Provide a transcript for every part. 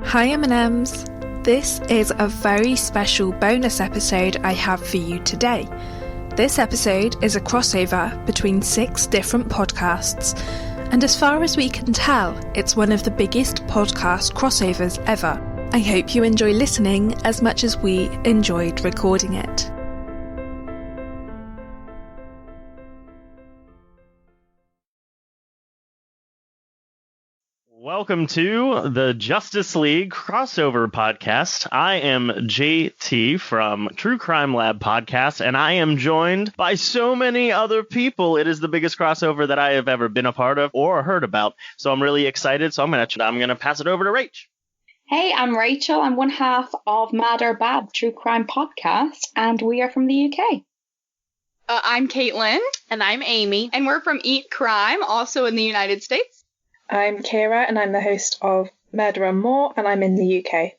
Hi M&Ms! This is a very special bonus episode I have for you today. This episode is a crossover between 6 different podcasts, and as far as we can tell, it's one of the biggest podcast crossovers ever. I hope you enjoy listening as much as we enjoyed recording it. Welcome to the Justice League crossover podcast. I am JT from True Crime Lab podcast, and I am joined by so many other people. It is the biggest crossover that I have ever been a part of or heard about. So I'm really excited. So I'm gonna pass it over to Rach. Hey, I'm Rachel. I'm one half of Mad or Bad True Crime podcast, and we are from the UK. I'm Caitlin. And I'm Amy. And we're from Eat Crime, also in the United States. I'm Kira, and I'm the host of Murder & More, and I'm in the UK.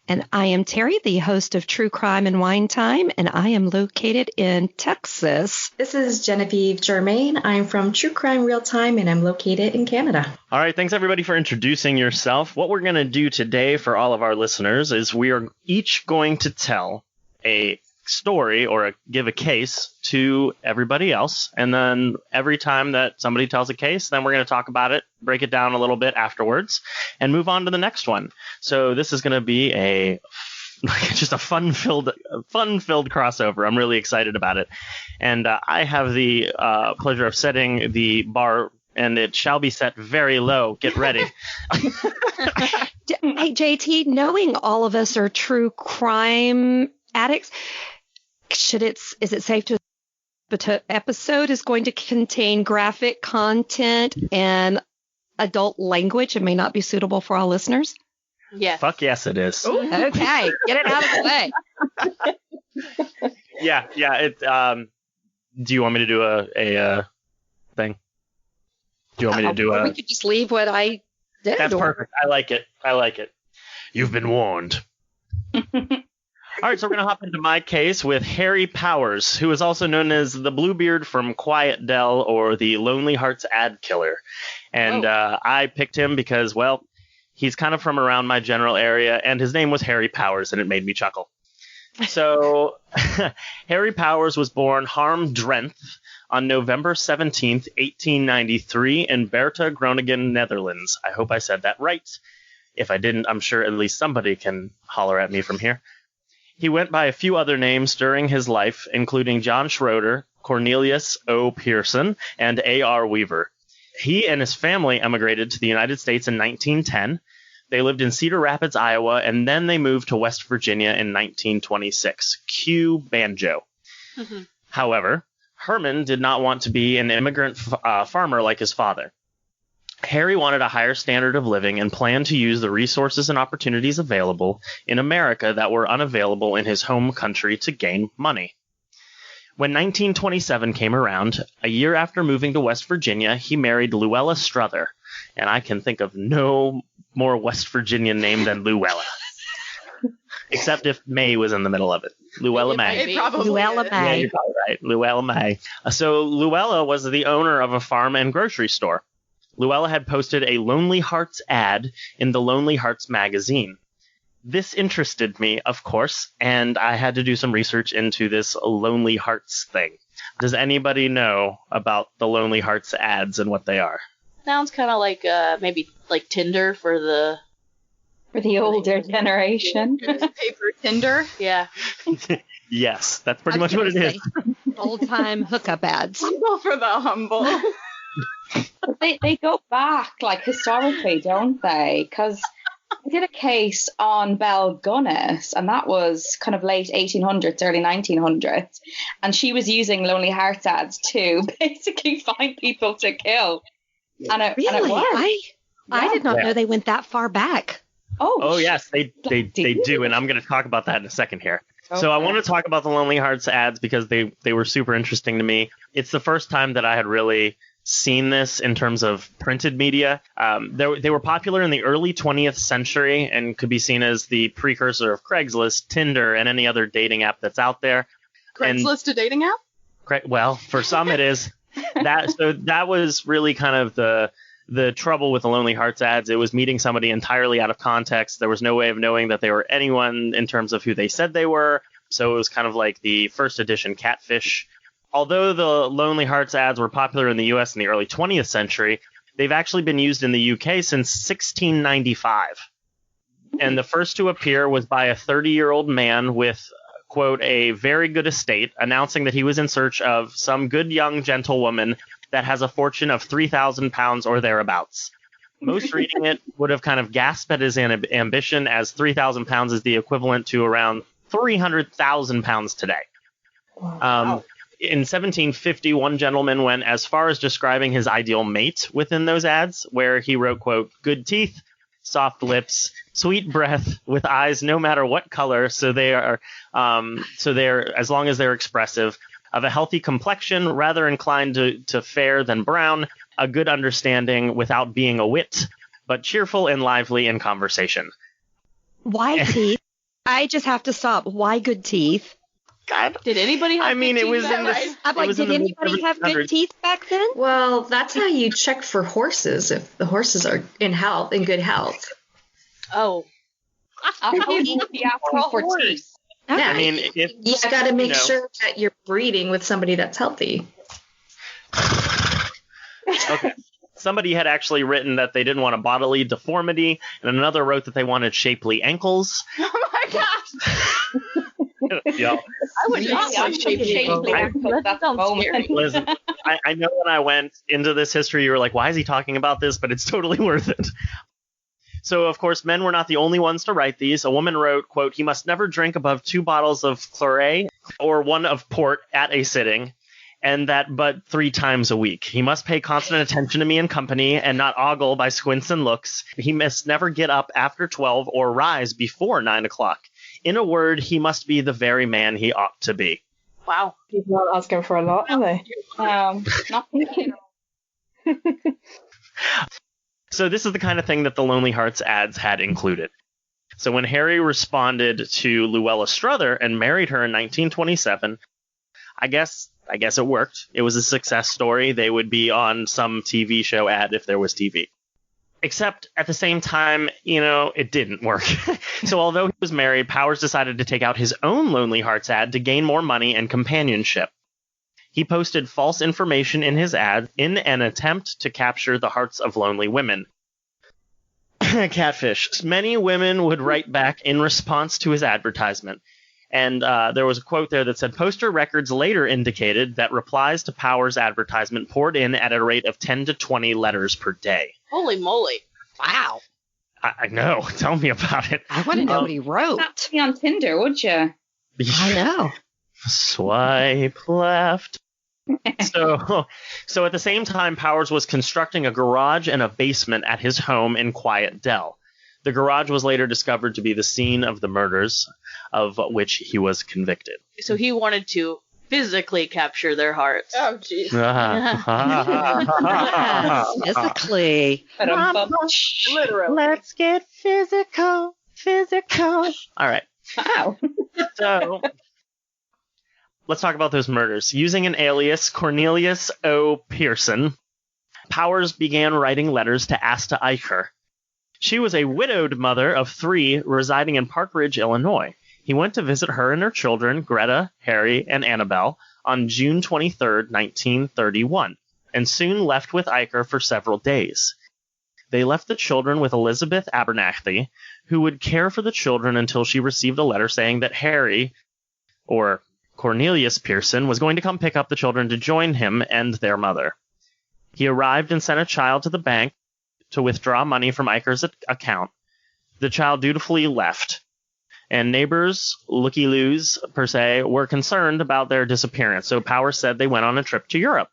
And I am Terry, the host of True Crime and Wine Time, and I am located in Texas. This is Genevieve Germain. I'm from True Crime Real Time, and I'm located in Canada. All right, thanks everybody for introducing yourself. What we're going to do today for all of our listeners is we are each going to tell a story or give a case to everybody else, and then every time that somebody tells a case, then we're going to talk about it, break it down a little bit afterwards, and move on to the next one. So this is going to be just a fun-filled crossover. I'm really excited about it, and I have the pleasure of setting the bar, and it shall be set very low. Get ready. Hey, JT, knowing all of us are true crime addicts, is it safe to the episode is going to contain graphic content and adult language and may not be suitable for all listeners? Yes. Fuck yes, it is. Ooh. Okay, get it out of the way. Yeah. Do you want me to do a thing? Do you want me to do we could just leave what I did. That's perfect. I like it. You've been warned. All right, so we're going to hop into my case with Harry Powers, who is also known as the Bluebeard from Quiet Dell or the Lonely Hearts ad killer. And I picked him because, well, he's kind of from around my general area, and his name was Harry Powers, and it made me chuckle. So Harry Powers was born Harm Drenthe on November 17th, 1893 in Bertha, Groningen, Netherlands. I hope I said that right. If I didn't, I'm sure at least somebody can holler at me from here. He went by a few other names during his life, including John Schroeder, Cornelius O. Pearson, and A.R. Weaver. He and his family emigrated to the United States in 1910. They lived in Cedar Rapids, Iowa, and then they moved to West Virginia in 1926. Cue banjo. Mm-hmm. However, Herman did not want to be an immigrant farmer like his father. Harry wanted a higher standard of living and planned to use the resources and opportunities available in America that were unavailable in his home country to gain money. When 1927 came around, a year after moving to West Virginia, he married Luella Strother, and I can think of no more West Virginian name than Luella. Except if May was in the middle of it. Luella May. Luella May. Yeah, you're probably right. Luella May. So Luella was the owner of a farm and grocery store. Luella had posted a Lonely Hearts ad in the Lonely Hearts magazine. This interested me, of course, and I had to do some research into this Lonely Hearts thing. Does anybody know about the Lonely Hearts ads and what they are? Sounds kind of like maybe like Tinder for the older generation. Paper Tinder. Yeah. Yes, that's pretty much what it is. Old-time hookup ads. Humble for the humble. They go back, like, historically, don't they? Because I did a case on Belle Gunness, and that was kind of late 1800s, early 1900s, and she was using Lonely Hearts ads to basically find people to kill. And it worked. I did not know they went that far back. Oh yes, they do, and I'm going to talk about that in a second here. Okay. So I want to talk about the Lonely Hearts ads because they were super interesting to me. It's the first time that I had really seen this in terms of printed media. They were popular in the early 20th century and could be seen as the precursor of Craigslist, Tinder, and any other dating app that's out there. Craigslist a dating app? Well, for some it is. That was really kind of The trouble with the Lonely Hearts ads, it was meeting somebody entirely out of context. There was no way of knowing that they were anyone in terms of who they said they were. So it was kind of like the first edition Catfish. Although the Lonely Hearts ads were popular in the US in the early 20th century, they've actually been used in the UK since 1695. And the first to appear was by a 30-year-old man with, quote, a very good estate, announcing that he was in search of some good young gentlewoman that has a fortune of 3,000 pounds or thereabouts. Most reading it would have kind of gasped at his ambition, as 3,000 pounds is the equivalent to around 300,000 pounds today. Wow. In 1750, one gentleman went as far as describing his ideal mate within those ads, where he wrote, quote, good teeth, soft lips, sweet breath, with eyes no matter what color, so they're as long as they're expressive, of a healthy complexion, rather inclined to fair than brown, a good understanding without being a wit, but cheerful and lively in conversation. Why teeth? I just have to stop. Why good teeth? God. Did anybody have I mean, good it was teeth in back this. then? I'm like, did anybody have good teeth back then? Well, that's how you check for horses, if the horses are in good health. Oh. I thought you would be asking for teeth. Yeah, I mean, if you got to make you know. sure that you're breeding with somebody that's healthy. Okay. Somebody had actually written that they didn't want a bodily deformity, and another wrote that they wanted shapely ankles. Oh my gosh. Yeah. I would not want shapely ankles. That sounds scary. Listen, I know when I went into this history, you were like, why is he talking about this? But it's totally worth it. So, of course, men were not the only ones to write these. A woman wrote, quote, he must never drink above 2 bottles of claret or 1 of port at a sitting, and that but 3 times a week. He must pay constant attention to me in company and not ogle by squints and looks. He must never get up after 12 or rise before 9 o'clock. In a word, he must be the very man he ought to be. Wow. People aren't asking for a lot, are they? Not thinking. So this is the kind of thing that the Lonely Hearts ads had included. So when Harry responded to Luella Struther and married her in 1927, I guess it worked. It was a success story. They would be on some TV show ad if there was TV. Except at the same time, it didn't work. So although he was married, Powers decided to take out his own Lonely Hearts ad to gain more money and companionship. He posted false information in his ad in an attempt to capture the hearts of lonely women. Catfish. Many women would write back in response to his advertisement. And there was a quote there that said, Poster records later indicated that replies to Powers' advertisement poured in at a rate of 10 to 20 letters per day. Holy moly. Wow. I know. Tell me about it. I want to know what he wrote. That'd be on Tinder, would you? I know. Swipe left. So at the same time, Powers was constructing a garage and a basement at his home in Quiet Dell. The garage was later discovered to be the scene of the murders, of which he was convicted. So he wanted to physically capture their hearts. Oh, jeez. Physically. Literally. Let's get physical. All right. Wow. So let's talk about those murders. Using an alias, Cornelius O. Pearson, Powers began writing letters to Asta Eicher. She was a widowed mother of 3 residing in Park Ridge, Illinois. He went to visit her and her children, Greta, Harry, and Annabelle, on June 23, 1931, and soon left with Eicher for several days. They left the children with Elizabeth Abernathy, who would care for the children until she received a letter saying that Harry, or Cornelius Pearson, was going to come pick up the children to join him and their mother. He arrived and sent a child to the bank to withdraw money from Eicher's account. The child dutifully left, and neighbors, looky-loos per se, were concerned about their disappearance, so Powers said they went on a trip to Europe.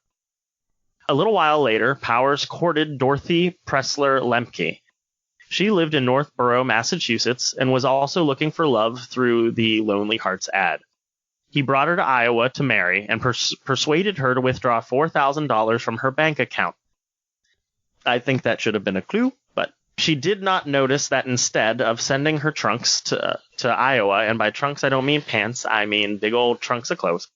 A little while later, Powers courted Dorothy Pressler Lemke. She lived in Northborough, Massachusetts, and was also looking for love through the Lonely Hearts ad. He brought her to Iowa to marry and persuaded her to withdraw $4,000 from her bank account. I think that should have been a clue, but she did not notice that instead of sending her trunks to Iowa, and by trunks I don't mean pants, I mean big old trunks of clothes,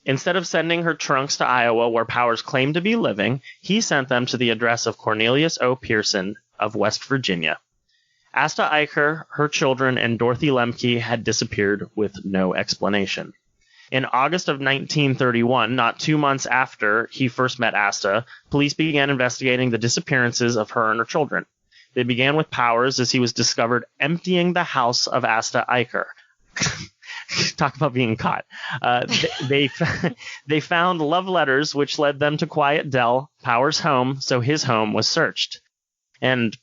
Instead of sending her trunks to Iowa, where Powers claimed to be living, he sent them to the address of Cornelius O. Pearson of West Virginia. Asta Eicher, her children, and Dorothy Lemke had disappeared with no explanation. In August of 1931, not 2 months after he first met Asta, police began investigating the disappearances of her and her children. They began with Powers as he was discovered emptying the house of Asta Eicher. Talk about being caught. They found love letters which led them to Quiet Dell, Powers' home, so his home was searched. And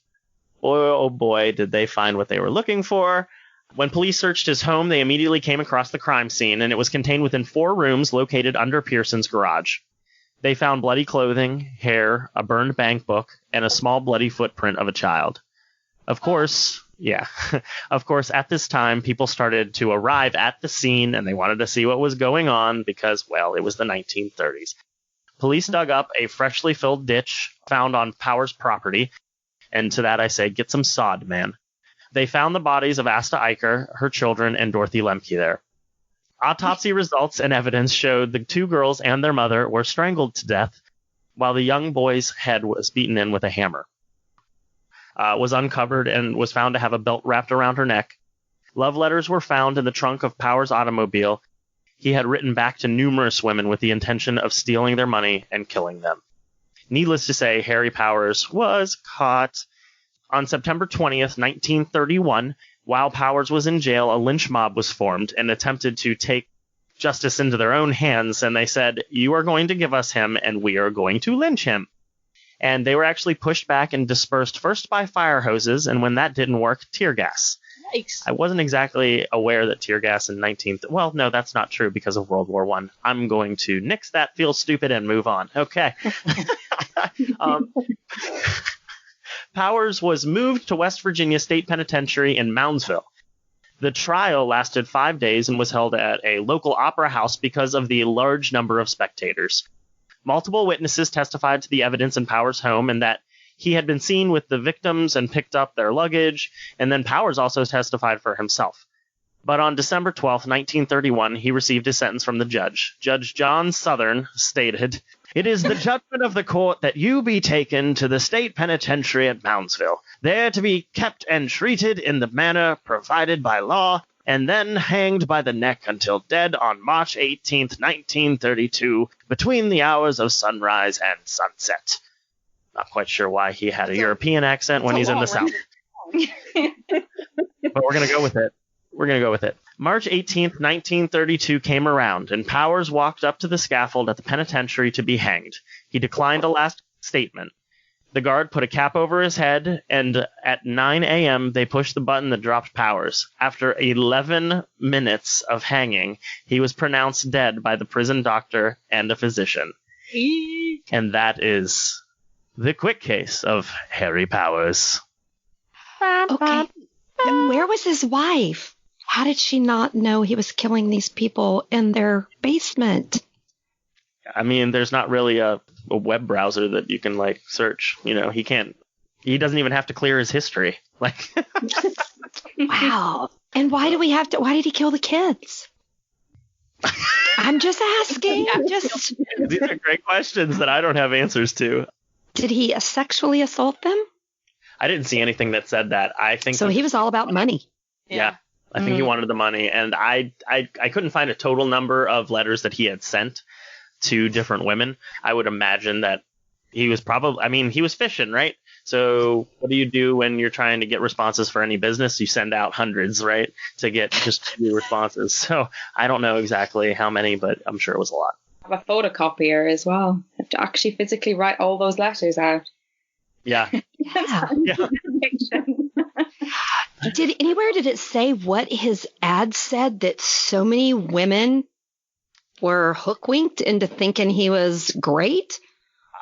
oh boy, did they find what they were looking for. When police searched his home, they immediately came across the crime scene, and it was contained within 4 rooms located under Pearson's garage. They found bloody clothing, hair, a burned bank book, and a small bloody footprint of a child. Of course, at this time, people started to arrive at the scene, and they wanted to see what was going on because, well, it was the 1930s. Police dug up a freshly filled ditch found on Powers' property, and to that I say, get some sod, man. They found the bodies of Asta Eicher, her children, and Dorothy Lemke there. Autopsy results and evidence showed the 2 girls and their mother were strangled to death, while the young boy's head was beaten in with a hammer. Was uncovered and was found to have a belt wrapped around her neck. Love letters were found in the trunk of Powers' automobile. He had written back to numerous women with the intention of stealing their money and killing them. Needless to say, Harry Powers was caught. On September 20th, 1931, while Powers was in jail, a lynch mob was formed and attempted to take justice into their own hands, and they said, "You are going to give us him, and we are going to lynch him." And they were actually pushed back and dispersed first by fire hoses, and when that didn't work, tear gas. Nice. I wasn't exactly aware that tear gas in well, no, that's not true because of World War I. I'm going to nix that, feel stupid, and move on. Okay. Powers was moved to West Virginia State Penitentiary in Moundsville. The trial lasted 5 days and was held at a local opera house because of the large number of spectators. Multiple witnesses testified to the evidence in Powers' home and that he had been seen with the victims and picked up their luggage, and then Powers also testified for himself. But on December 12, 1931, he received his sentence from the judge. Judge John Southern stated, "It is the judgment of the court that you be taken to the state penitentiary at Moundsville, there to be kept and treated in the manner provided by law, and then hanged by the neck until dead on March 18, 1932, between the hours of sunrise and sunset." Not quite sure why he had a European accent when he's in the South. But we're going to go with it. March 18th, 1932 came around, and Powers walked up to the scaffold at the penitentiary to be hanged. He declined a last statement. The guard put a cap over his head, and at 9 a.m. they pushed the button that dropped Powers. After 11 minutes of hanging, he was pronounced dead by the prison doctor and a physician. And that is the quick case of Harry Powers. Okay. Where was his wife? How did she not know he was killing these people in their basement? I mean, there's not really a web browser that you can, like, search. You know, he doesn't even have to clear his history. Like, wow. And why did he kill the kids? I'm just asking. These are great questions that I don't have answers to. Did he sexually assault them? I didn't see anything that said that. I think so. He was all about money. Yeah. I think he wanted the money, and I couldn't find a total number of letters that he had sent to different women. I would imagine that he was he was fishing, right? So what do you do when you're trying to get responses for any business? You send out hundreds, right, to get just 2 responses. So I don't know exactly how many, but I'm sure it was a lot. I have a photocopier as well. I have to actually physically write all those letters out. Yeah. Yeah. Did it say what his ad said that so many women were hook-winked into thinking he was great?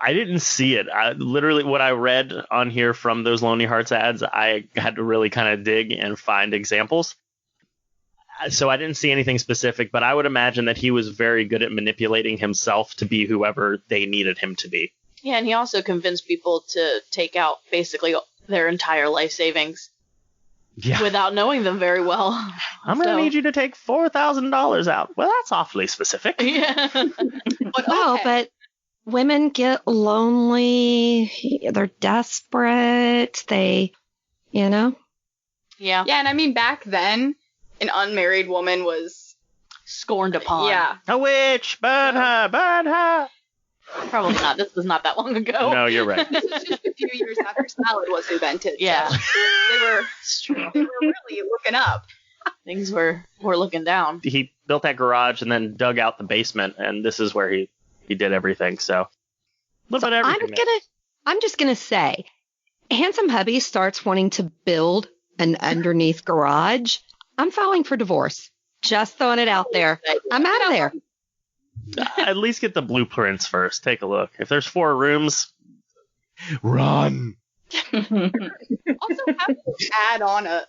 I didn't see it. Literally, what I read on here from those Lonely Hearts ads, I had to really kind of dig and find examples. So I didn't see anything specific, but I would imagine that he was very good at manipulating himself to be whoever they needed him to be. Yeah, and he also convinced people to take out basically their entire life savings without knowing them very well. I'm going to So- need you to take $4,000 out. Well, that's awfully specific. Yeah. But Well, okay. but women get lonely. They're desperate. They, you know. Yeah. Yeah, and I mean, back then, an unmarried woman was, Scorned upon. yeah. A witch! Burn her! Burn her! Probably not. This was not that long ago. No, you're right. This was just a few years after salad was invented. Yeah. So they were really looking up. Things were looking down. He built that garage and then dug out the basement, and this is where he did everything. So, a little bit of everything. man. I'm just gonna say, Handsome Hubby starts wanting to build an underneath garage. I'm filing for divorce. Just throwing it out there. I'm out of there. At least get the blueprints first. Take a look. If there's 4 rooms, run. Also, how do you add on a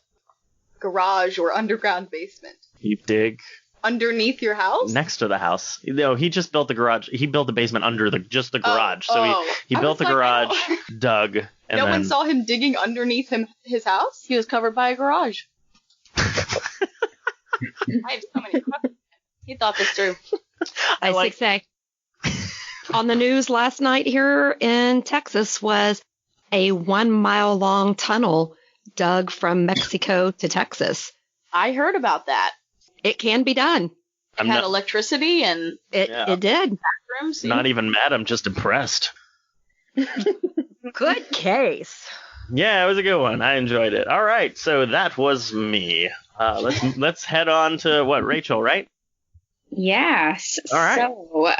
garage or underground basement You dig underneath your house? next to the house. No, he just built the garage. He built the basement under the garage. So he I built was the like, garage, oh. dug, and No then one saw him digging underneath his house? He was covered by a garage. I have so many questions. He thought this through. I like. say. On the news last night here in Texas was a 1 mile long tunnel dug from Mexico to Texas. I heard about that. It can be done. I'm Had not, electricity and Yeah. It did. rooms. not even mad. I'm just impressed. Good case. Yeah, it was a good one. I enjoyed it. All right, so that was me. Let's head on to what, Rachel, right? Yes. All right. So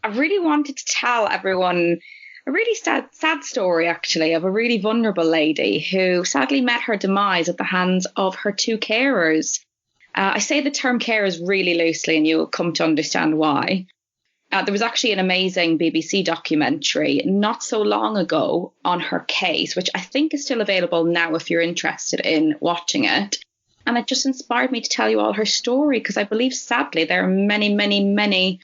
I really wanted to tell everyone a really sad story, actually, of a really vulnerable lady who sadly met her demise at the hands of her 2 carers. I say the term carers really loosely, and you'll come to understand why. There was actually an amazing BBC documentary not so long ago on her case, which I think is still available now if you're interested in watching it. And it just inspired me to tell you all her story, because I believe, sadly, there are many, many, many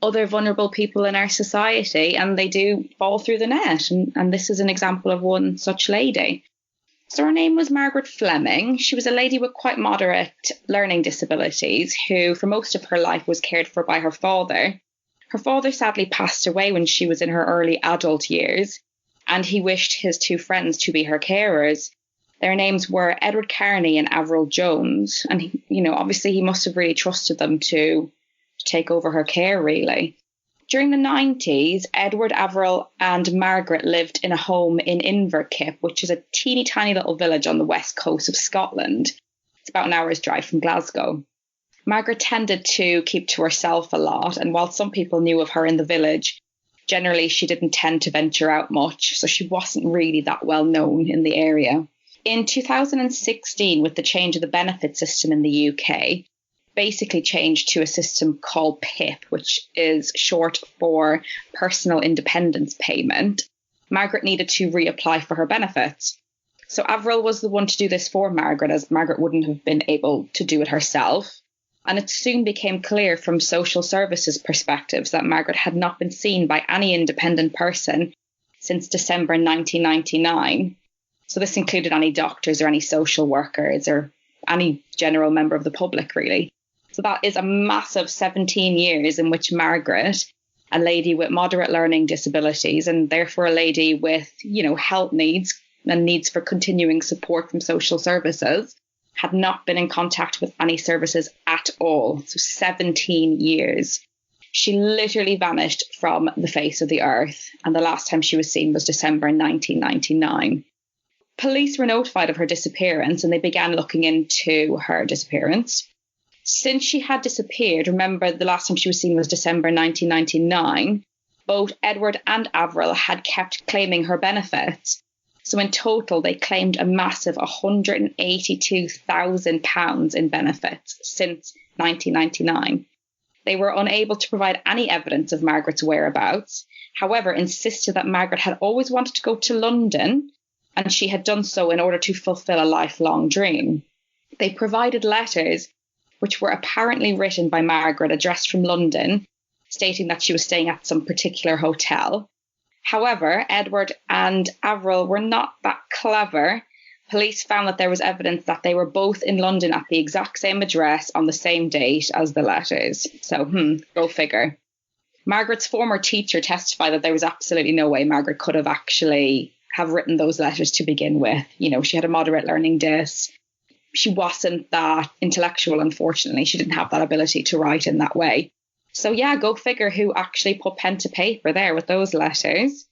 other vulnerable people in our society, and they do fall through the net. And this is an example of one such lady. So her name was Margaret Fleming. She was a lady with quite moderate learning disabilities who, for most of her life, was cared for by her father. Her father sadly passed away when she was in her early adult years, and he wished his 2 friends to be her carers. Their names were Edward Carney and Avril Jones. And, obviously he must have really trusted them to take over her care, really. During the 90s, Edward, Avril and Margaret lived in a home in Inverkip, which is a teeny tiny little village on the west coast of Scotland. It's about an hour's drive from Glasgow. Margaret tended to keep to herself a lot, and while some people knew of her in the village, generally she didn't tend to venture out much, so she wasn't really that well known in the area. In 2016, with the change of the benefit system in the UK, basically changed to a system called PIP, which is short for Personal Independence Payment, Margaret needed to reapply for her benefits. So Avril was the one to do this for Margaret, as Margaret wouldn't have been able to do it herself. And it soon became clear from social services perspectives that Margaret had not been seen by any independent person since December 1999. So this included any doctors or any social workers or any general member of the public, really. So that is a massive 17 years in which Margaret, a lady with moderate learning disabilities and therefore a lady with, health needs and needs for continuing support from social services, had not been in contact with any services at all. So 17 years. She literally vanished from the face of the earth, and the last time she was seen was December 1999. Police were notified of her disappearance and they began looking into her disappearance. Since she had disappeared, remember the last time she was seen was December 1999, both Edward and Avril had kept claiming her benefits. So in total, they claimed a massive £182,000 in benefits since 1999. They were unable to provide any evidence of Margaret's whereabouts, however, insisted that Margaret had always wanted to go to London, and she had done so in order to fulfill a lifelong dream. They provided letters which were apparently written by Margaret, addressed from London, stating that she was staying at some particular hotel. However, Edward and Avril were not that clever, Police found that there was evidence that they were both in London at the exact same address on the same date as the letters. So, go figure. Margaret's former teacher testified that there was absolutely no way Margaret could have actually have written those letters to begin with. You know, she had a moderate learning dis. She wasn't that intellectual, unfortunately. She didn't have that ability to write in that way. So yeah, go figure who actually put pen to paper there with those letters.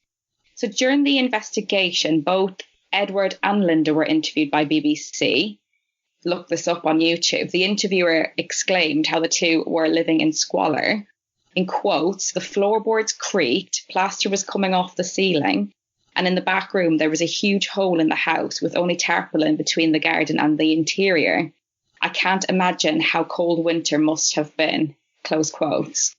So during the investigation, both Edward and Linda were interviewed by BBC. Look this up on YouTube. The interviewer exclaimed how the two were living in squalor. In quotes, the floorboards creaked, plaster was coming off the ceiling, and in the back room there was a huge hole in the house with only tarpaulin between the garden and the interior. I can't imagine how cold winter must have been, close quotes.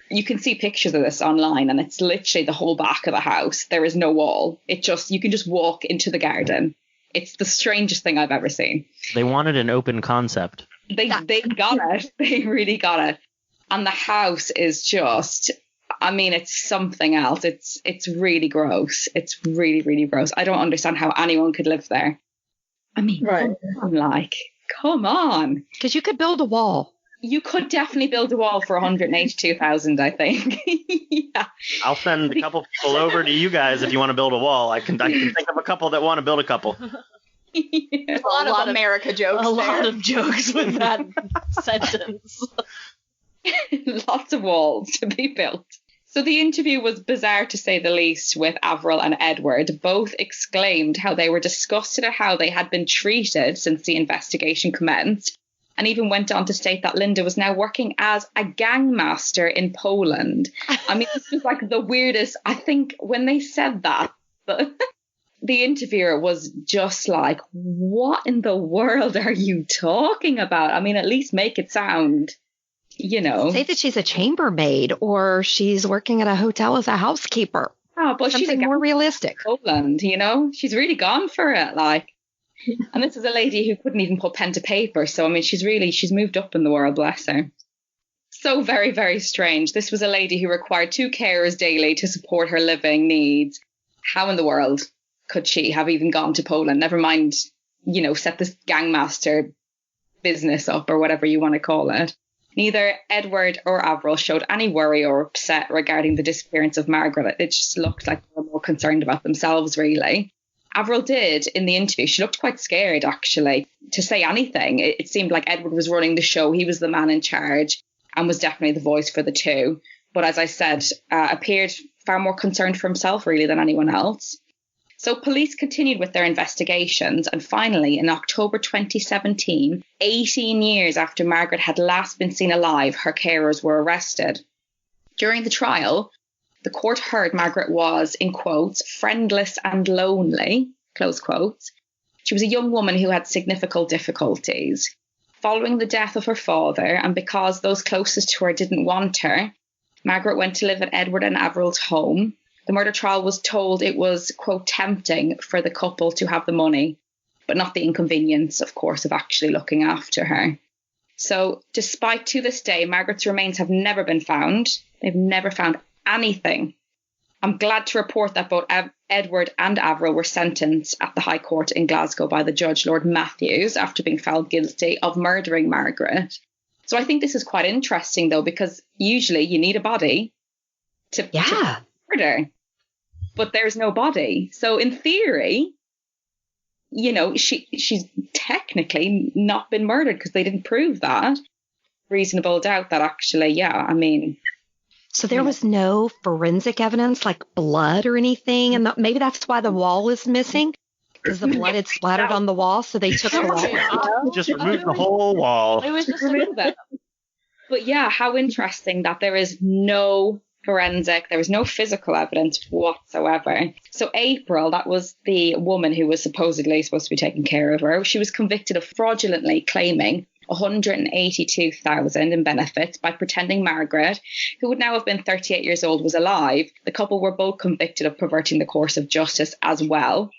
You can see pictures of this online, and it's literally the whole back of the house. There is no wall. You can just walk into the garden. It's the strangest thing I've ever seen. They wanted an open concept. They got it. They really got it. And the house is just, I mean, it's something else. It's really gross. It's really, really gross. I don't understand how anyone could live there. I mean, Right. come on. Because you could build a wall. You could definitely build a wall for 182,000, I think. Yeah. I'll send a couple people over to you guys if you want to build a wall. I can think of a couple that want to build a couple. Yeah. A lot of America jokes. A lot there. of jokes with that sentence. Lots of walls to be built. So the interview was bizarre to say the least with Avril and Edward. Both exclaimed how they were disgusted at how they had been treated since the investigation commenced, and even went on to state that Linda was now working as a gangmaster in Poland. I mean, this was like the weirdest. I think when they said that, the interviewer was just like, what in the world are you talking about? I mean, at least make it sound, you know. Say that she's a chambermaid or she's working at a hotel as a housekeeper. Oh, but she's Something more realistic. Poland, you know. She's really gone for it, like. And this is a lady who couldn't even put pen to paper. So, I mean, she's moved up in the world, bless her. So very, very strange. This was a lady who required 2 carers daily to support her living needs. How in the world could she have even gone to Poland? Never mind, you know, set this gangmaster business up or whatever you want to call it. Neither Edward or Avril showed any worry or upset regarding the disappearance of Margaret. It just looked like they were more concerned about themselves, really. Avril did in the interview. She looked quite scared, actually, to say anything. It seemed like Edward was running the show. He was the man in charge and was definitely the voice for the two. But as I said, appeared far more concerned for himself, really, than anyone else. So police continued with their investigations. And finally, in October 2017, 18 years after Margaret had last been seen alive, her carers were arrested. During the trial, the court heard Margaret was, in quotes, friendless and lonely, close quotes. She was a young woman who had significant difficulties. Following the death of her father, and because those closest to her didn't want her, Margaret went to live at Edward and Avril's home. The murder trial was told it was, quote, tempting for the couple to have the money, but not the inconvenience, of course, of actually looking after her. So despite to this day, Margaret's remains have never been found. They've never found anything. I'm glad to report that both Edward and Avril were sentenced at the High Court in Glasgow by the judge, Lord Matthews, after being found guilty of murdering Margaret. So I think this is quite interesting, though, because usually you need a body to murder, but there's no body. So in theory, you know, she's technically not been murdered because they didn't prove that. Reasonable doubt that actually, yeah, I mean... So there was no forensic evidence like blood or anything, and maybe that's why the wall is missing, because the blood had splattered on the wall, so they took the wall out. Just remove the whole wall. It was just a little bit. But yeah, how interesting that there is no forensic, there was no physical evidence whatsoever. So April, that was the woman who was supposedly supposed to be taking care of her, she was convicted of fraudulently claiming 182,000 in benefits by pretending Margaret, who would now have been 38 years old, was alive. The couple were both convicted of perverting the course of justice as well.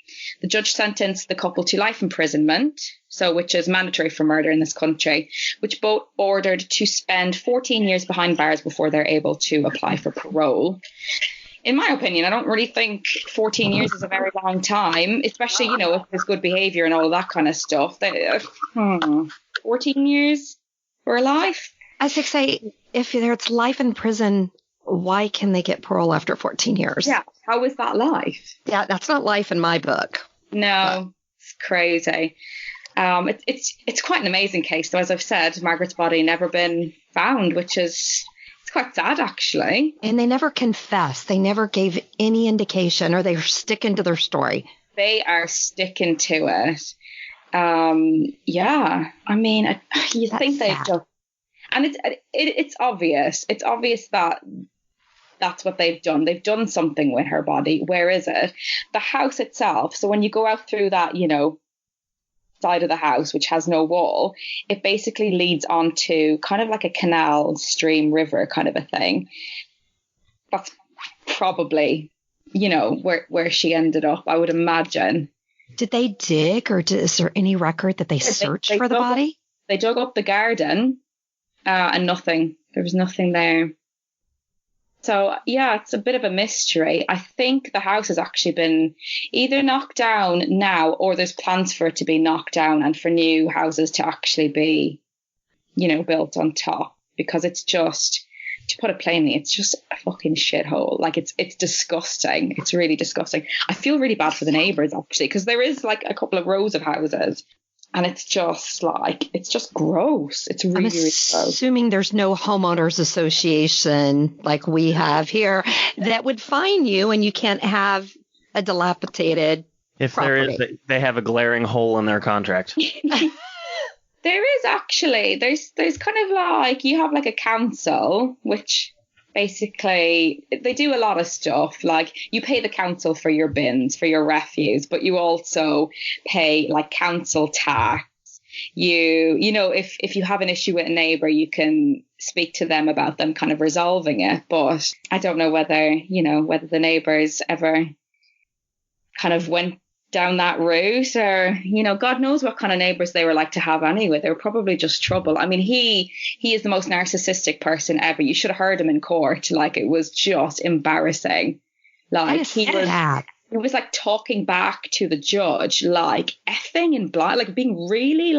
The judge sentenced the couple to life imprisonment, which is mandatory for murder in this country, which both ordered to spend 14 years behind bars before they're able to apply for parole. in my opinion, I don't really think 14 years is a very long time, especially, you know, if there's good behavior and all that kind of stuff. 14 years for a life? I should say, if there's life in prison, why can they get parole after 14 years? Yeah. How is that life? Yeah, that's not life in my book. No, it's crazy. It's quite an amazing case, though. As I've said, Margaret's body never been found, which is it's quite sad, actually. And they never confessed. They never gave any indication, or they were sticking to their story. They are sticking to it. Yeah, I mean, you That's think they've sad. just, and it's obvious. It's obvious that that's what they've done. They've done something with her body. Where is it? The house itself. So when you go out through that, you know, side of the house, which has no wall, it basically leads onto kind of like a canal, stream, river kind of a thing. That's probably, you know, where she ended up, I would imagine. Did they dig, or is there any record that they searched for the body? They dug up the garden and nothing. There was nothing there. So, yeah, it's a bit of a mystery. I think the house has actually been either knocked down now, or there's plans for it to be knocked down and for new houses to actually be, you know, built on top, because it's just, to put it plainly, it's just a fucking shithole. Like, it's disgusting. It's really disgusting. I feel really bad for the neighbours, actually, because there is like a couple of rows of houses. And it's just gross. It's really, really gross. Assuming there's no homeowners association like we have here that would fine you, and you can't have a dilapidated If property. there is, they have a glaring hole in their contract. There is actually, there's kind of like, you have like a council, which basically they do a lot of stuff. Like, you pay the council for your bins, for your refuse, but you also pay like council tax. You know, if you have an issue with a neighbour, you can speak to them about them kind of resolving it. But I don't know whether the neighbours ever kind of went down that route, or, you know, God knows what kind of neighbours they were like to have anyway. They were probably just trouble. I mean, he is the most narcissistic person ever. You should have heard him in court. Like, it was just embarrassing. Like, he was like talking back to the judge, like effing and blind, like being really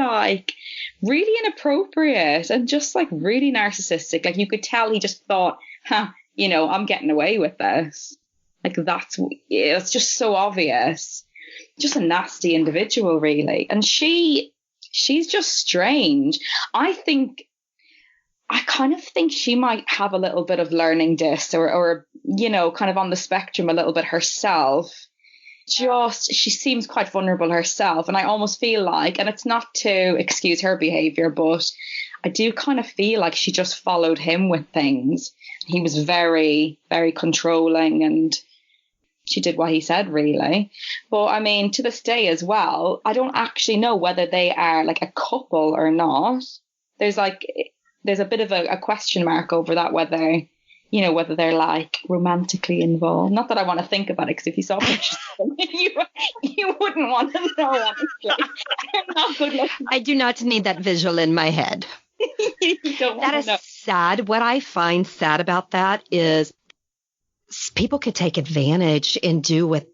inappropriate and just like really narcissistic. Like, you could tell he just thought, you know, I'm getting away with this. Like, it's just so obvious. Just a nasty individual, really. And she's just strange. I kind of think she might have a little bit of learning dis, or, you know, kind of on the spectrum a little bit herself. She seems quite vulnerable herself. And I almost feel like, and it's not to excuse her behavior, but I do kind of feel like she just followed him with things. He was very, very controlling, and she did what he said, really. But I mean, to this day as well, I don't actually know whether they are like a couple or not. There's a bit of a question mark over that, whether they're like romantically involved. Not that I want to think about it, because if you saw pictures, you wouldn't want to know, honestly. They're not good looking. I do not need that visual in my head. You don't want That is to know. sad. What I find sad about that is people could take advantage and do what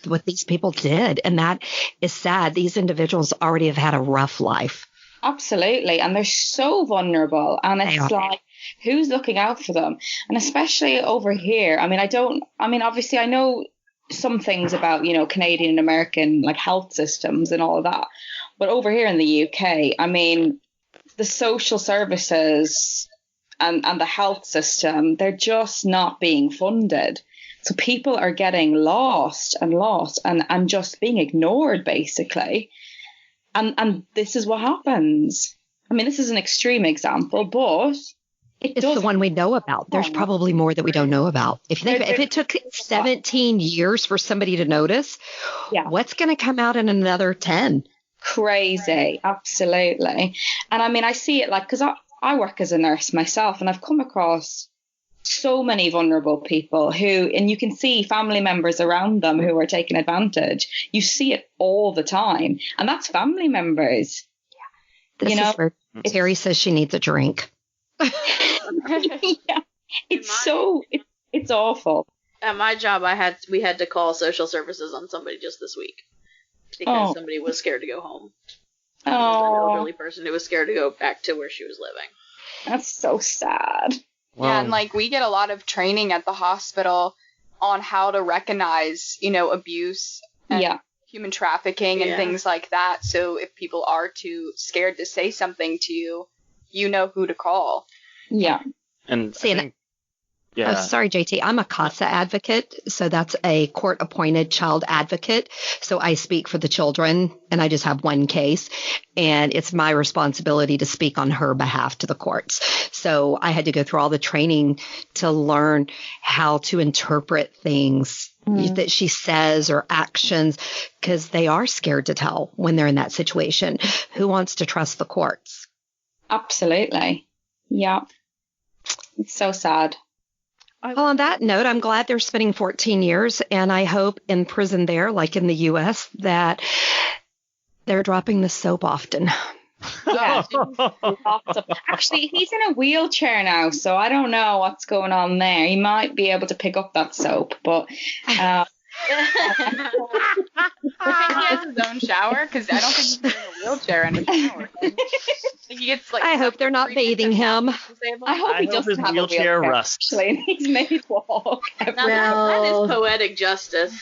what these people did. And that is sad. These individuals already have had a rough life. Absolutely. And they're so vulnerable. And it's like, who's looking out for them? And especially over here. I mean, obviously I know some things about, you know, Canadian and American like health systems and all of that. But over here in the UK, I mean, the social services and the health system, they're just not being funded. So people are getting lost and just being ignored, basically. And this is what happens. I mean, this is an extreme example, but it's the one we know about. There's probably more that we don't know about. If it took 17 years for somebody to notice, what's going to come out in another 10? Crazy. Absolutely. And I mean, I see it like, because I work as a nurse myself, and I've come across so many vulnerable people and you can see family members around them who are taking advantage. You see it all the time. And that's family members. Yeah. This is where Terry says she needs a drink. Yeah. It's It's awful. At my job, we had to call social services on somebody just this week because somebody was scared to go home. An elderly person who was scared to go back to where she was living. That's so sad. Well, Yeah, and like we get a lot of training at the hospital on how to recognize, abuse and human trafficking and things like that. So if people are too scared to say something to you, you know who to call. Yeah. And See, I think, yeah. Oh, sorry, JT. I'm a CASA advocate, so that's a court-appointed child advocate. So I speak for the children, and I just have one case, and it's my responsibility to speak on her behalf to the courts. So I had to go through all the training to learn how to interpret things that she says or actions, because they are scared to tell when they're in that situation. Who wants to trust the courts? Absolutely. Yeah. It's so sad. Well, on that note, I'm glad they're spending 14 years, and I hope in prison there, like in the U.S., that they're dropping the soap often. Yeah. Actually, he's in a wheelchair now, so I don't know what's going on there. He might be able to pick up that soap, but... I think he has his own shower, because I don't think he's in a wheelchair in a shower. He gets, I hope they're not bathing him. I hope he doesn't his have wheelchair a wheelchair, rusts. actually, and he's made walk. Now, that is poetic justice.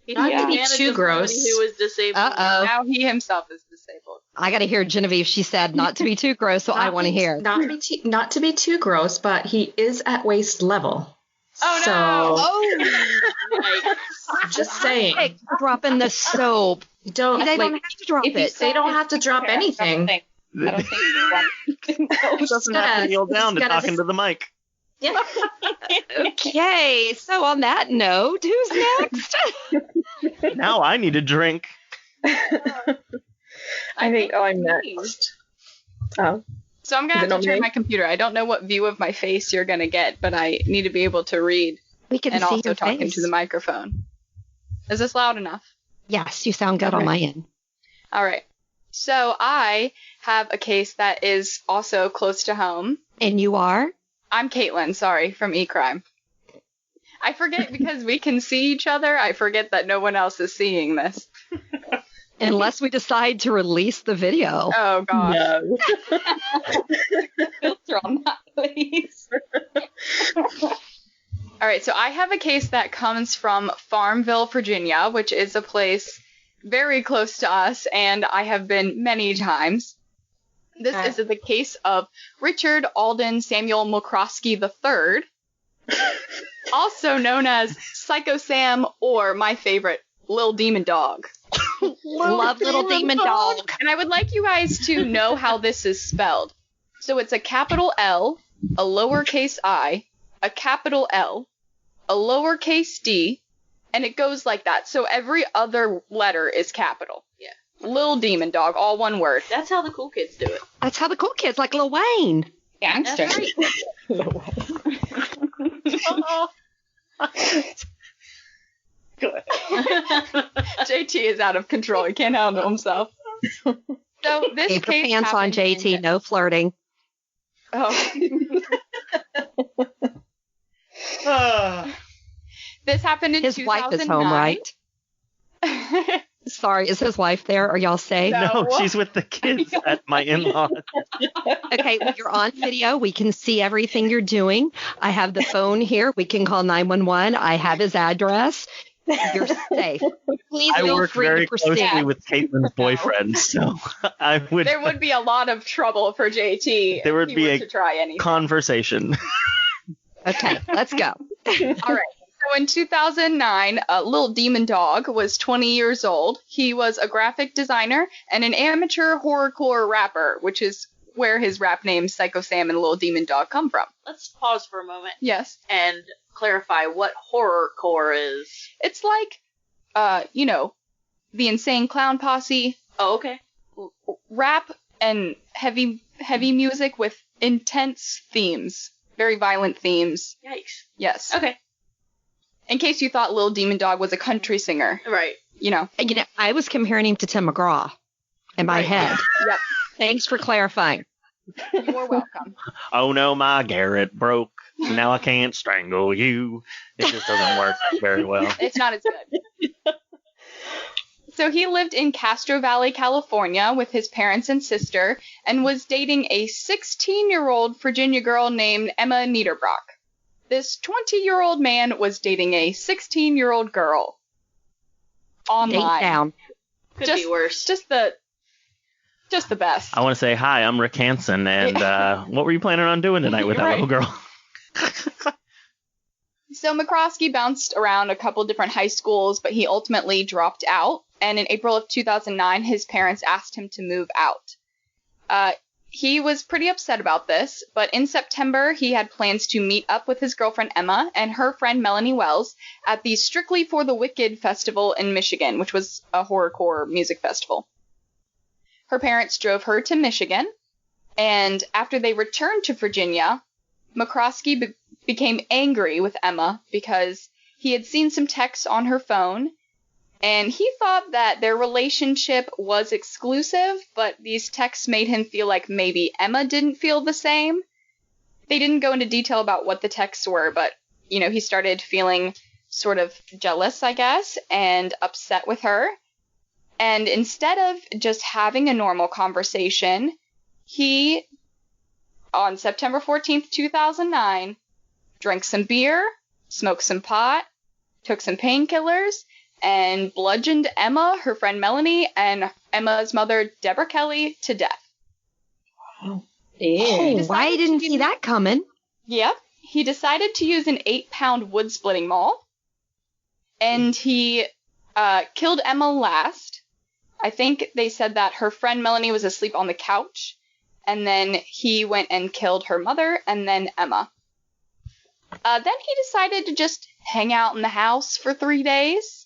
He Not took to be advantage too of gross. somebody who was disabled. Uh-oh. Now he himself is disabled. I got to hear Genevieve. She said not to be too gross, so I want to hear. Not to be too gross, but he is at waist level. Oh, no. So, just saying. Hey, dropping the soap. They don't have to drop it. They don't have to drop anything. I don't think He doesn't have to kneel down to talk into the mic. Yeah. Okay, so on that note, who's next? Now I need a drink. I think I'm next. Oh. So I'm going to have to turn my computer. I don't know what view of my face you're going to get, but I need to be able to read We can and see also your talk face. into the microphone. Is this loud enough? Yes, you sound good on my end. All right. So I have a case that is also close to home. And you are? I'm Caitlin, sorry, from eCrime. I forget because we can see each other. I forget that no one else is seeing this. Unless we decide to release the video. Oh, gosh. No. filter on that, please. All right, so I have a case that comes from Farmville, Virginia, which is a place very close to us, and I have been many times. This is the case of Richard Alden Samuel McCroskey III, also known as Psycho Sam, or my favorite, Lil Demon Dog. Love Little Demon Dog. And I would like you guys to know how this is spelled. So it's a capital L, a lowercase I, a capital L, a lowercase d, and it goes like that. So every other letter is capital. Yeah. Lil Demon Dog, all one word. That's how the cool kids do it. That's how the cool kids, like Lil Wayne. Gangster. That's right. JT is out of control. He can't handle himself. So this Keep your case pants on, happened in- JT. No flirting. Oh. This happened in His 2009. wife is home, right? Sorry, is his wife there? Are y'all safe? No, she's with the kids at my in-laws. Okay, well, you're on video. We can see everything you're doing. I have the phone here. We can call 911. I have his address. You're safe. Please I feel work free very to proceed. closely with Caitlin's boyfriend, so I would There would be a lot of trouble for JT. There would if he be were a to try anything. conversation. Okay, let's go. All right. So in 2009, Lil Demon Dog was 20 years old. He was a graphic designer and an amateur horrorcore rapper, which is where his rap names Psycho Sam and Lil Demon Dog come from. Let's pause for a moment Yes. and clarify what horrorcore is. It's like, the Insane Clown Posse, Oh, okay. rap and heavy music with intense themes. Very violent themes. Yikes. Yes. Okay. In case you thought Lil Demon Dog was a country singer, Right. you know. I was comparing him to Tim McGraw in my head. Yep. Thanks for clarifying. You're welcome. Oh no, my Garrett broke. Now I can't strangle you. It just doesn't work very well. It's not as good. So he lived in Castro Valley, California with his parents and sister and was dating a 16-year-old Virginia girl named Emma Niederbrock. This 20-year-old man was dating a 16-year-old girl. Online. Date down. Could be worse. Just the best. I want to say, hi, I'm Rick Hansen, and what were you planning on doing tonight with that little girl? So McCroskey bounced around a couple different high schools, but he ultimately dropped out. And in April of 2009, his parents asked him to move out. He was pretty upset about this, but in September, he had plans to meet up with his girlfriend Emma and her friend Melanie Wells at the Strictly for the Wicked festival in Michigan, which was a horrorcore music festival. Her parents drove her to Michigan, and after they returned to Virginia, McCroskey became angry with Emma because he had seen some texts on her phone, and he thought that their relationship was exclusive, but these texts made him feel like maybe Emma didn't feel the same. They didn't go into detail about what the texts were, but, he started feeling sort of jealous, I guess, and upset with her. And instead of just having a normal conversation, he, on September 14th, 2009, drank some beer, smoked some pot, took some painkillers, and bludgeoned Emma, her friend Melanie, and Emma's mother, Deborah Kelly, to death. Oh, I didn't see that coming. Yep. He decided to use an 8-pound wood-splitting maul, and he killed Emma last. I think they said that her friend Melanie was asleep on the couch, and then he went and killed her mother, and then Emma. Then he decided to just hang out in the house for 3 days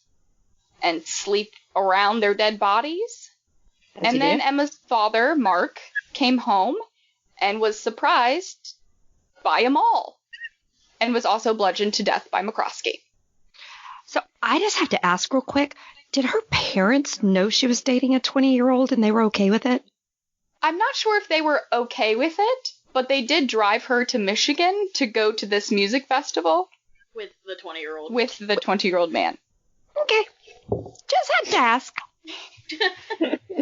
and sleep around their dead bodies. And then Emma's father, Mark, came home and was surprised by them all, and was also bludgeoned to death by McCroskey. So I just have to ask real quick, did her parents know she was dating a 20-year-old and they were okay with it? I'm not sure if they were okay with it, but they did drive her to Michigan to go to this music festival. With the 20-year-old. With the 20-year-old man. Okay. Just had to ask.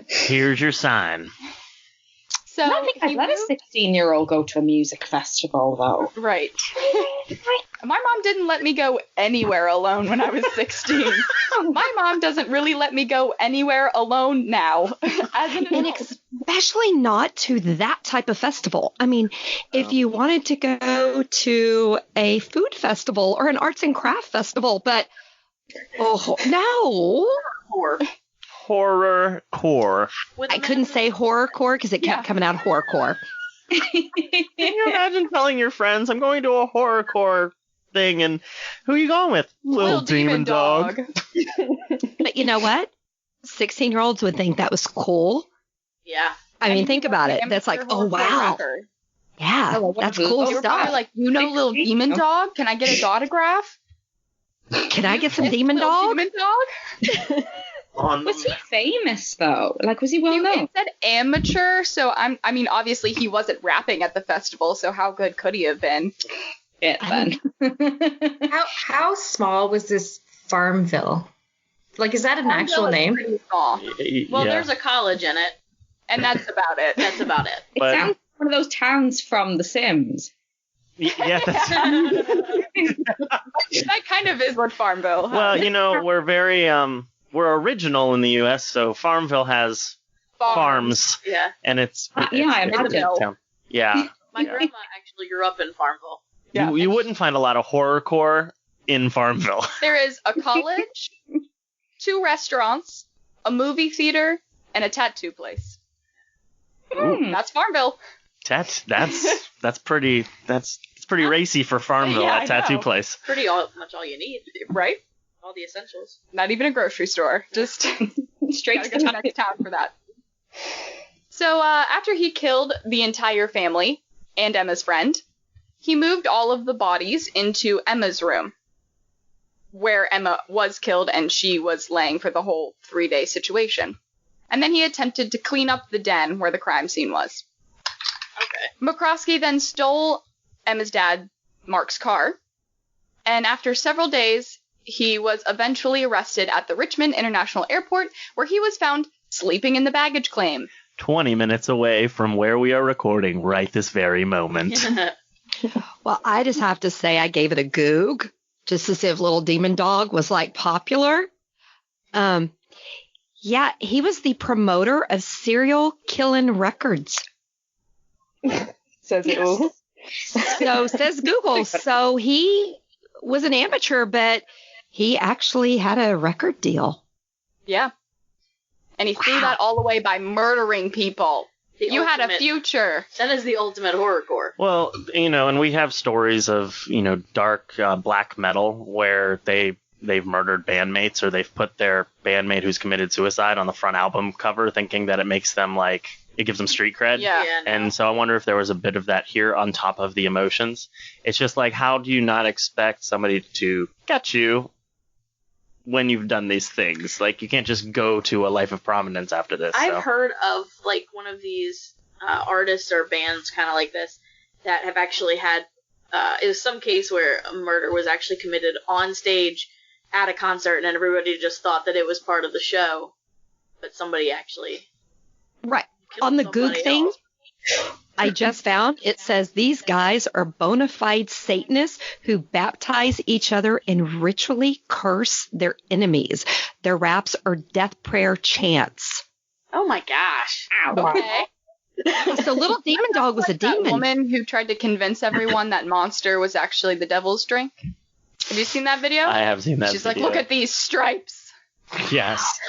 Here's your sign. So I don't think I'd let a 16-year-old go to a music festival, though. Right. My mom didn't let me go anywhere alone when I was 16. My mom doesn't really let me go anywhere alone now. And especially not to that type of festival. I mean, if you wanted to go to a food festival or an arts and craft festival, but no. Horrorcore. I couldn't say horrorcore because it kept coming out horrorcore. Can you imagine telling your friends, I'm going to a horrorcore thing, and who are you going with? Little demon dog. But you know what? 16-year-olds would think that was cool. Yeah. I mean, think about it. That's like, oh, wow. Yeah, that's cool stuff. Like, little demon dog? Can I get an autograph? Can I get some demon dog? Demon dog? Was he famous, though? Like, was he well known? It said amateur, so I mean, obviously he wasn't rapping at the festival, so how good could he have been? Then. How small was this Farmville? Like, is that an actual name? Well, there's a college in it. And that's about it. It sounds like one of those towns from The Sims. Yeah, that kind of is what Farmville has. Well, we're very we're original in the U.S., so Farmville has farms. Yeah. And it's I imagine. town. Yeah. My grandma actually grew up in Farmville. Yeah. You wouldn't find a lot of horrorcore in Farmville. There is a college, 2 restaurants, a movie theater, and a tattoo place. That's Farmville. That's pretty racy for Farmville, that tattoo place. Pretty much all you need, right? All the essentials. Not even a grocery store. Just straight to the next town for that. So after he killed the entire family and Emma's friend, he moved all of the bodies into Emma's room, where Emma was killed and she was laying for the whole 3-day situation. And then he attempted to clean up the den where the crime scene was. Okay. McCroskey then stole Emma's Mark's car. And after several days, he was eventually arrested at the Richmond International Airport, where he was found sleeping in the baggage claim. 20 minutes away from where we are recording right this very moment. Well, I just have to say I gave it a goog, just to see if Little Demon Dog was like popular. Yeah, he was the promoter of Serial Killin' Records. Says it all. So says Google. So he was an amateur, but he actually had a record deal. Yeah. And he threw that all away by murdering people. You had a future. That is the ultimate horrorcore. Well, and we have stories of, dark black metal where they've murdered bandmates, or they've put their bandmate who's committed suicide on the front album cover, thinking that it makes them it gives them street cred. Yeah. And so I wonder if there was a bit of that here on top of the emotions. It's just how do you not expect somebody to get you when you've done these things? You can't just go to a life of prominence after this. I've heard of one of these artists or bands kind of like this that have actually had it was some case where a murder was actually committed on stage at a concert, and everybody just thought that it was part of the show, but somebody actually right on the Goog thing. I just found it says these guys are bona fide Satanists who baptize each other and ritually curse their enemies. Their raps are death prayer chants. Oh my gosh. Okay. So Little Demon Dog was a demon. That woman who tried to convince everyone that Monster was actually the devil's drink. Have you seen that video? I have seen that She's video. look at these stripes. Yes.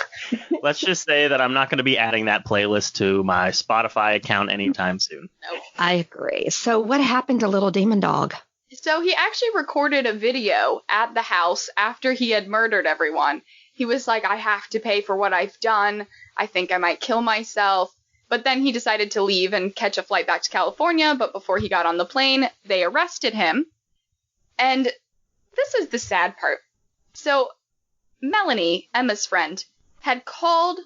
Let's just say that I'm not going to be adding that playlist to my Spotify account anytime soon. Nope. I agree. So what happened to Little Demon Dog? So he actually recorded a video at the house after he had murdered everyone. He was like, I have to pay for what I've done. I think I might kill myself. But then he decided to leave and catch a flight back to California. But before he got on the plane, they arrested him. And this is the sad part. So Melanie, Emma's friend, had called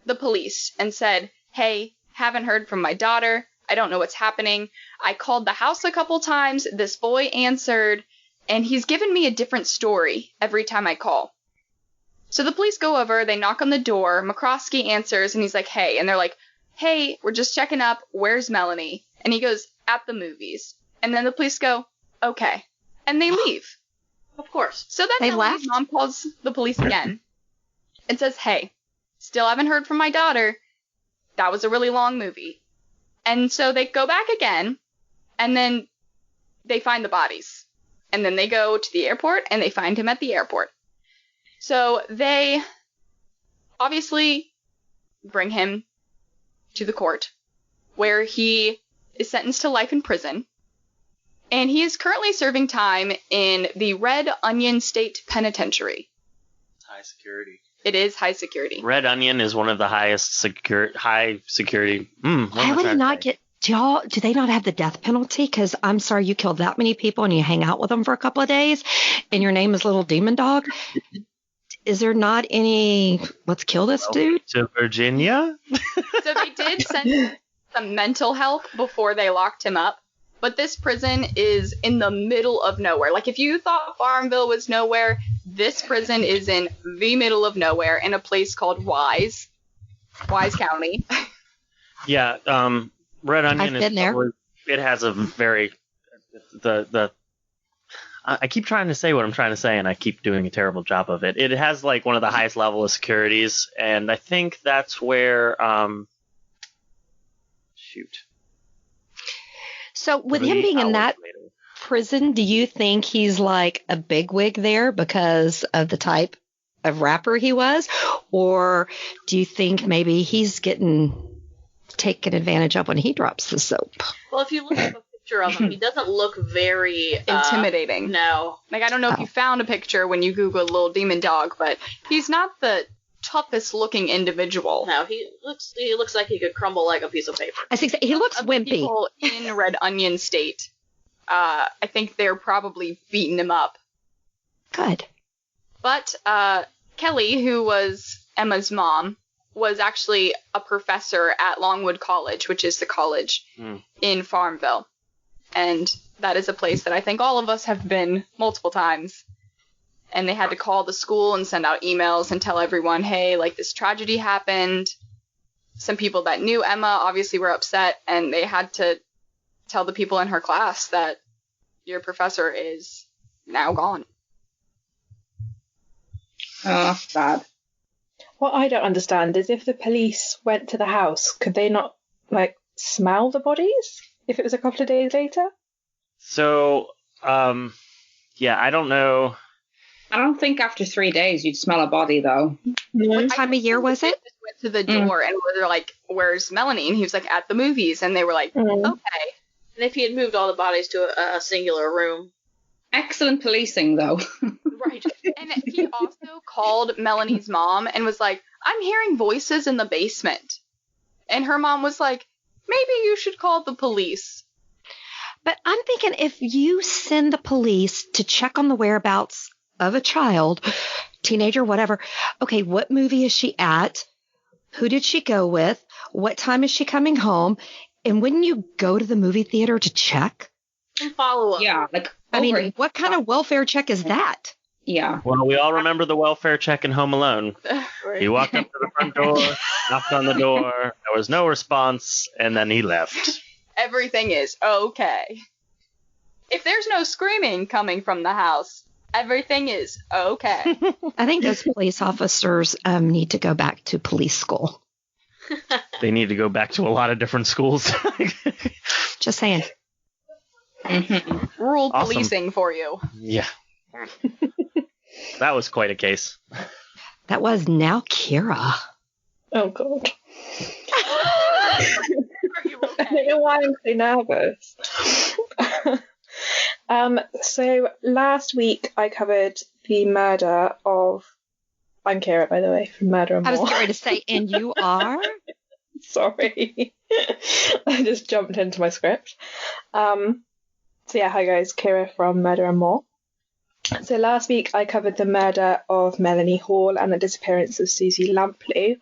the police and said, hey, haven't heard from my daughter. I don't know what's happening. I called the house a couple times. This boy answered, and he's given me a different story every time I call. So the police go over, they knock on the door. McCroskey answers, and he's like, hey. And they're like, hey, we're just checking up. Where's Melanie? And he goes, at the movies. And then the police go, okay. And they leave. Of course. So then Melanie's mom calls the police again and says, hey, still haven't heard from my daughter. That was a really long movie. And so they go back again, and then they find the bodies. And then they go to the airport, and they find him at the airport. So they obviously bring him to the court, where he is sentenced to life in prison. And he is currently serving time in the Red Onion State Penitentiary. High security. It is high security. Red Onion is one of the highest high security. Why would it not get? Do they not have the death penalty? Because I'm sorry, you killed that many people and you hang out with them for a couple of days, and your name is Little Demon Dog. Is there not any? Let's kill this dude. To Virginia. So they did send some mental help before they locked him up. But this prison is in the middle of nowhere. If you thought Farmville was nowhere, this prison is in the middle of nowhere in a place called Wise County. Yeah, Red Onion I've been there. It has a very I keep trying to say what I'm trying to say, and I keep doing a terrible job of it. It has one of the highest level of securities, and I think that's where So with him being in that prison, do you think he's like a bigwig there because of the type of rapper he was? Or do you think maybe he's getting taken advantage of when he drops the soap? Well, if you look at a picture of him, he doesn't look very intimidating. No. I don't know if you found a picture when you Googled Little Demon Dog, but he's not the toughest looking individual. No, he looks like he could crumble like a piece of paper. I think he looks wimpy. People in Red Onion State, I think they're probably beating him up. Good. But Kelly, who was Emma's mom, was actually a professor at Longwood College, which is the college in Farmville. And that is a place that I think all of us have been multiple times. And they had to call the school and send out emails and tell everyone, hey, like, this tragedy happened. Some people that knew Emma obviously were upset, and they had to tell the people in her class that your professor is now gone. Oh, bad. What I don't understand is if the police went to the house, could they not, like, smell the bodies if it was a couple of days later? So, yeah, I don't know. I don't think after 3 days you'd smell a body, though. What time of year was it? They just went to the door and they're like, where's Melanie? And he was like, at the movies. And they were like, okay. And if he had moved all the bodies to a singular room. Excellent policing, though. Right. And he also called Melanie's mom and was like, I'm hearing voices in the basement. And her mom was like, maybe you should call the police. But I'm thinking if you send the police to check on the whereabouts of a child, teenager, whatever, okay, what movie is she at? Who did she go with? What time is she coming home? And wouldn't you go to the movie theater to check? And follow up. Yeah, like, I mean, what kind of welfare check is that? Yeah. Well, we all remember the welfare check in Home Alone. Right. He walked up to the front door, knocked on the door, there was no response, and then he left. Everything is okay. If there's no screaming coming from the house, everything is okay. I think those police officers need to go back to police school. They need to go back to a lot of different schools. Just saying. Rural Awesome. policing for you. Yeah. That was quite a case. That was now Kira. Oh, God. Are you I okay? don't know why I'm so nervous. So last week I covered the murder of... I'm Kira, by the way, from Murder and I was More. getting ready to say, and you are? Sorry. I just jumped into my script. So yeah, hi guys, Kira from Murder and More. So last week I covered the murder of Melanie Hall and the disappearance of Susie Lamplugh.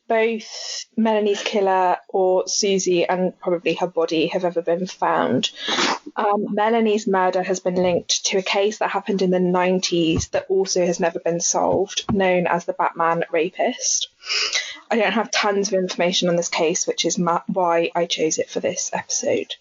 Both Melanie's killer or Susie and probably her body have ever been found. Melanie's murder has been linked to a case that happened in the 90s that also has never been solved, known as the Batman Rapist. I don't have tons of information on this case, which is why I chose it for this episode.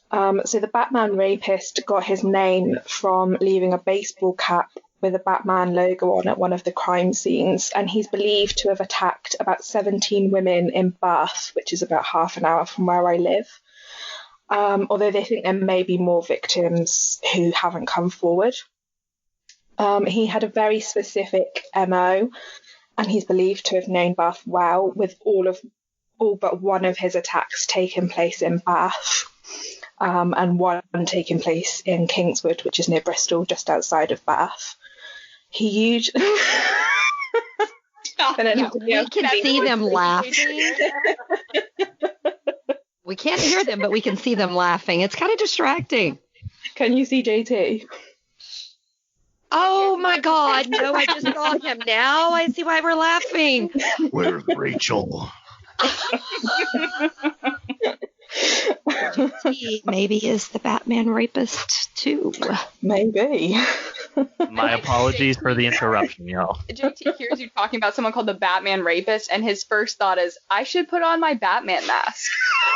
So the Batman Rapist got his name from leaving a baseball cap with a Batman logo on at one of the crime scenes, and he's believed to have attacked about 17 women in Bath, which is about half an hour from where I live. Although they think there may be more victims who haven't come forward. He had a very specific MO, and he's believed to have known Bath well, with all but one of his attacks taking place in Bath. And one taking place in Kingswood, which is near Bristol, just outside of Bath. He usually... We can see them laughing. We can't hear them, but we can see them laughing. It's kind of distracting. Can you see JT? Oh my God. No, I just saw him. Now I see why we're laughing. Where's Rachel? He maybe is the Batman Rapist too. Maybe. My apologies for the interruption, y'all. JT hears you talking about someone called the Batman Rapist, and his first thought is, I should put on my Batman mask.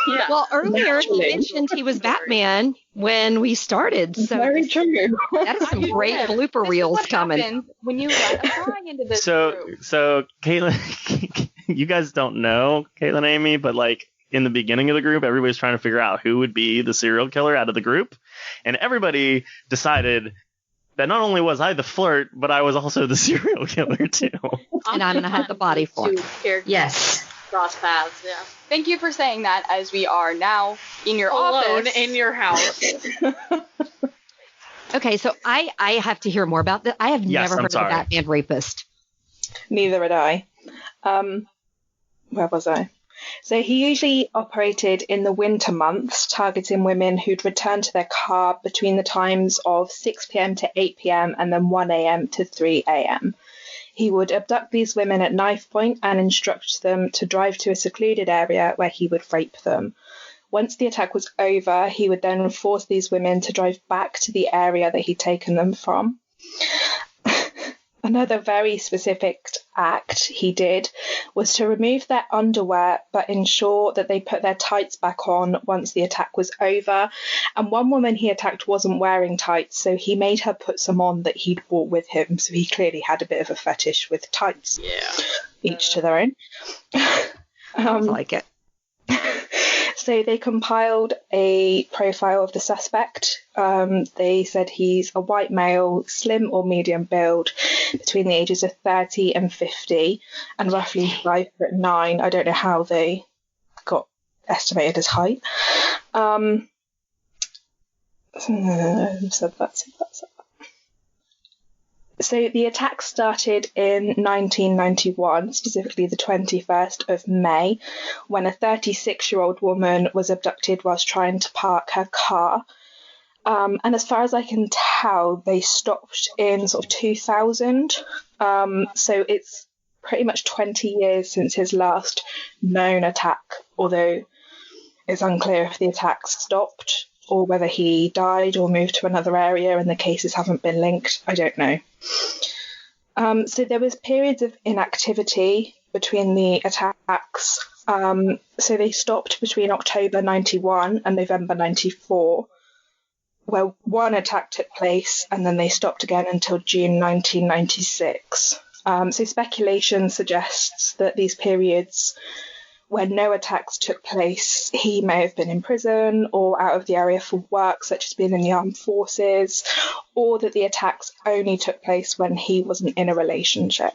Yeah. Well, earlier Naturally. he mentioned he was Batman when we started, so Very true. that is some great blooper This is reels what coming. happens when you let a drawing into this group. So Caitlin, you guys don't know Caitlin and Amy, but like in the beginning of the group, everybody's trying to figure out who would be the serial killer out of the group, and everybody decided that not only was I the flirt, but I was also the serial killer too. And I'm gonna have the body for it. Two characters Yes. cross paths, yeah. Thank you for saying that, as we are now in your Alone office. in your house. Okay, so I have to hear more about that. I have Yes, never I'm heard of sorry. the Batman Rapist. Neither had I. Where was I? So he usually operated in the winter months, targeting women who'd returned to their car between the times of 6 p.m. to 8 p.m. and then 1 a.m. to 3 a.m. He would abduct these women at knife point and instruct them to drive to a secluded area where he would rape them. Once the attack was over, he would then force these women to drive back to the area that he'd taken them from. Another very specific act he did was to remove their underwear but ensure that they put their tights back on once the attack was over. And one woman he attacked wasn't wearing tights, so he made her put some on that he'd brought with him. So he clearly had a bit of a fetish with tights. Yeah. Each to their own. I like it. So they compiled a profile of the suspect. They said he's a white male, slim or medium build, between the ages of 30 and 50, and roughly 5'9". I don't know how they got estimated his height. So the attack started in 1991, specifically the 21st of May, when a 36-year-old woman was abducted whilst trying to park her car. And as far as I can tell, they stopped in sort of 2000. So it's pretty much 20 years since his last known attack, although it's unclear if the attack stopped or whether he died or moved to another area and the cases haven't been linked. I don't know. So there was periods of inactivity between the attacks. So they stopped between October 91 and November 94, where one attack took place, and then they stopped again until June 1996. So speculation suggests that these periods when no attacks took place, he may have been in prison or out of the area for work, such as being in the armed forces, or that the attacks only took place when he wasn't in a relationship.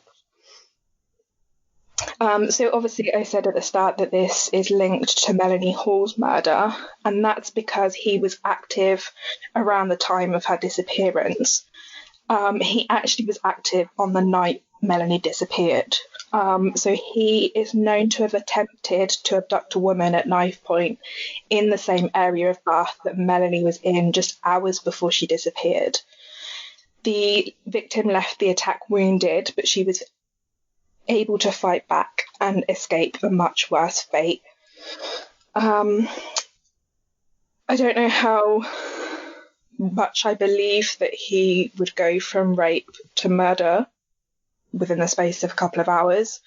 So obviously I said at the start that this is linked to Melanie Hall's murder, and that's because he was active around the time of her disappearance. He actually was active on the night Melanie disappeared. So he is known to have attempted to abduct a woman at knife point in the same area of Bath that Melanie was in just hours before she disappeared. The victim left the attack wounded, but she was able to fight back and escape a much worse fate. I don't know how much I believe that he would go from rape to murder within the space of a couple of hours.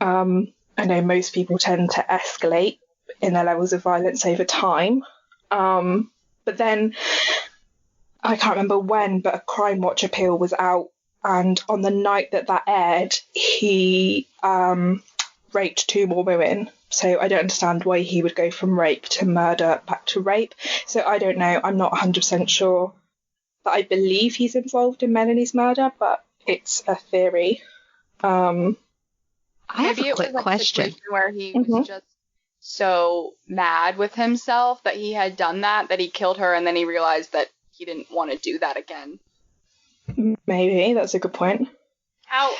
I know most people tend to escalate in their levels of violence over time. But then, I can't remember when, but a Crime Watch appeal was out, and on the night that aired, he raped 2 more women. So I don't understand why he would go from rape to murder back to rape. So I don't know. I'm not 100% sure that I believe he's involved in Melanie's murder, but it's a theory. I have a quick question. Where he was just so mad with himself that he had done that he killed her, and then he realized that he didn't want to do that again. Maybe that's a good point. How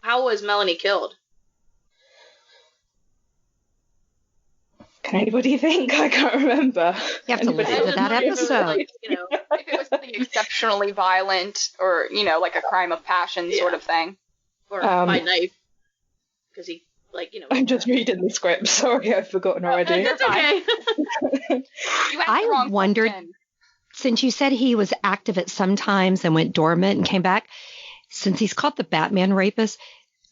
was Melanie killed? Can anybody think? I can't remember. You have to listen to that episode. If it was something exceptionally violent, or like a crime of passion sort of thing, or by knife, because he I'm just reading the script. Sorry, I've forgotten already. That's okay. I wondered, since you said he was active at some times and went dormant and came back, since he's called the Batman rapist,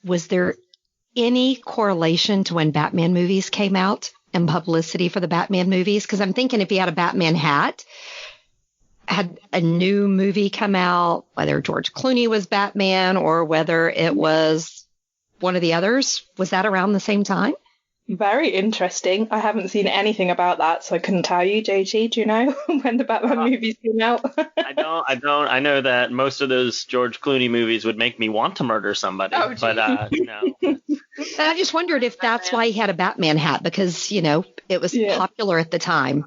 was there any correlation to when Batman movies came out and publicity for the Batman movies? Because I'm thinking if he had a Batman hat, had a new movie come out, whether George Clooney was Batman or whether it was one of the others, was that around the same time? Very interesting. I haven't seen anything about that, so I couldn't tell you. JG, do you know when the Batman movies came out? I don't. I know that most of those George Clooney movies would make me want to murder somebody, but no. I just wondered if that's why he had a Batman hat, because, it was popular at the time.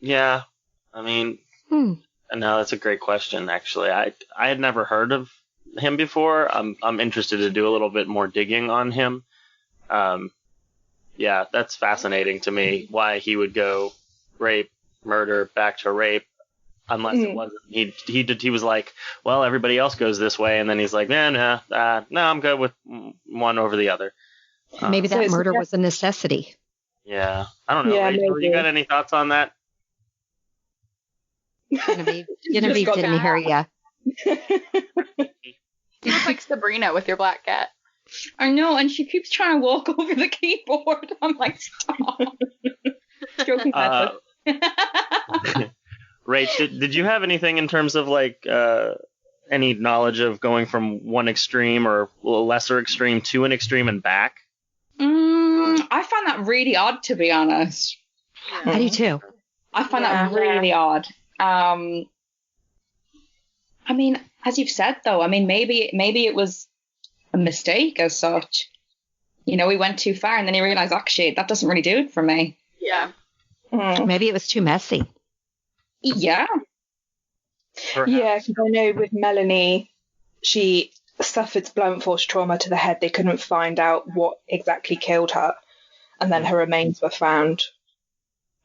Yeah. I mean, no, that's a great question, actually. I had never heard of him before. I'm interested to do a little bit more digging on him. Yeah, that's fascinating to me, why he would go rape, murder, back to rape, unless it wasn't. He was like, well, everybody else goes this way, and then he's like, no, I'm good with one over the other. Maybe that murder was a necessity. Yeah, I don't know. Yeah, Rachel, maybe. you got any thoughts on that? Genevieve got didn't that. hear ya. You look like Sabrina with your black cat. I know, and she keeps trying to walk over the keyboard. I'm like, stop. Joking Uh, method. Rach, did you have anything in terms of like any knowledge of going from one extreme or a lesser extreme to an extreme and back? I find that really odd, to be honest. Yeah. I do too. I find Yeah. that really odd. I mean, as you've said, though, I mean, maybe it was a mistake as such. You know, he went too far, and then he realized, actually, that doesn't really do it for me. Yeah. Maybe it was too messy. Yeah. Perhaps. Yeah, because I know with Melanie, she suffered blunt force trauma to the head. They couldn't find out what exactly killed her, and then her remains were found.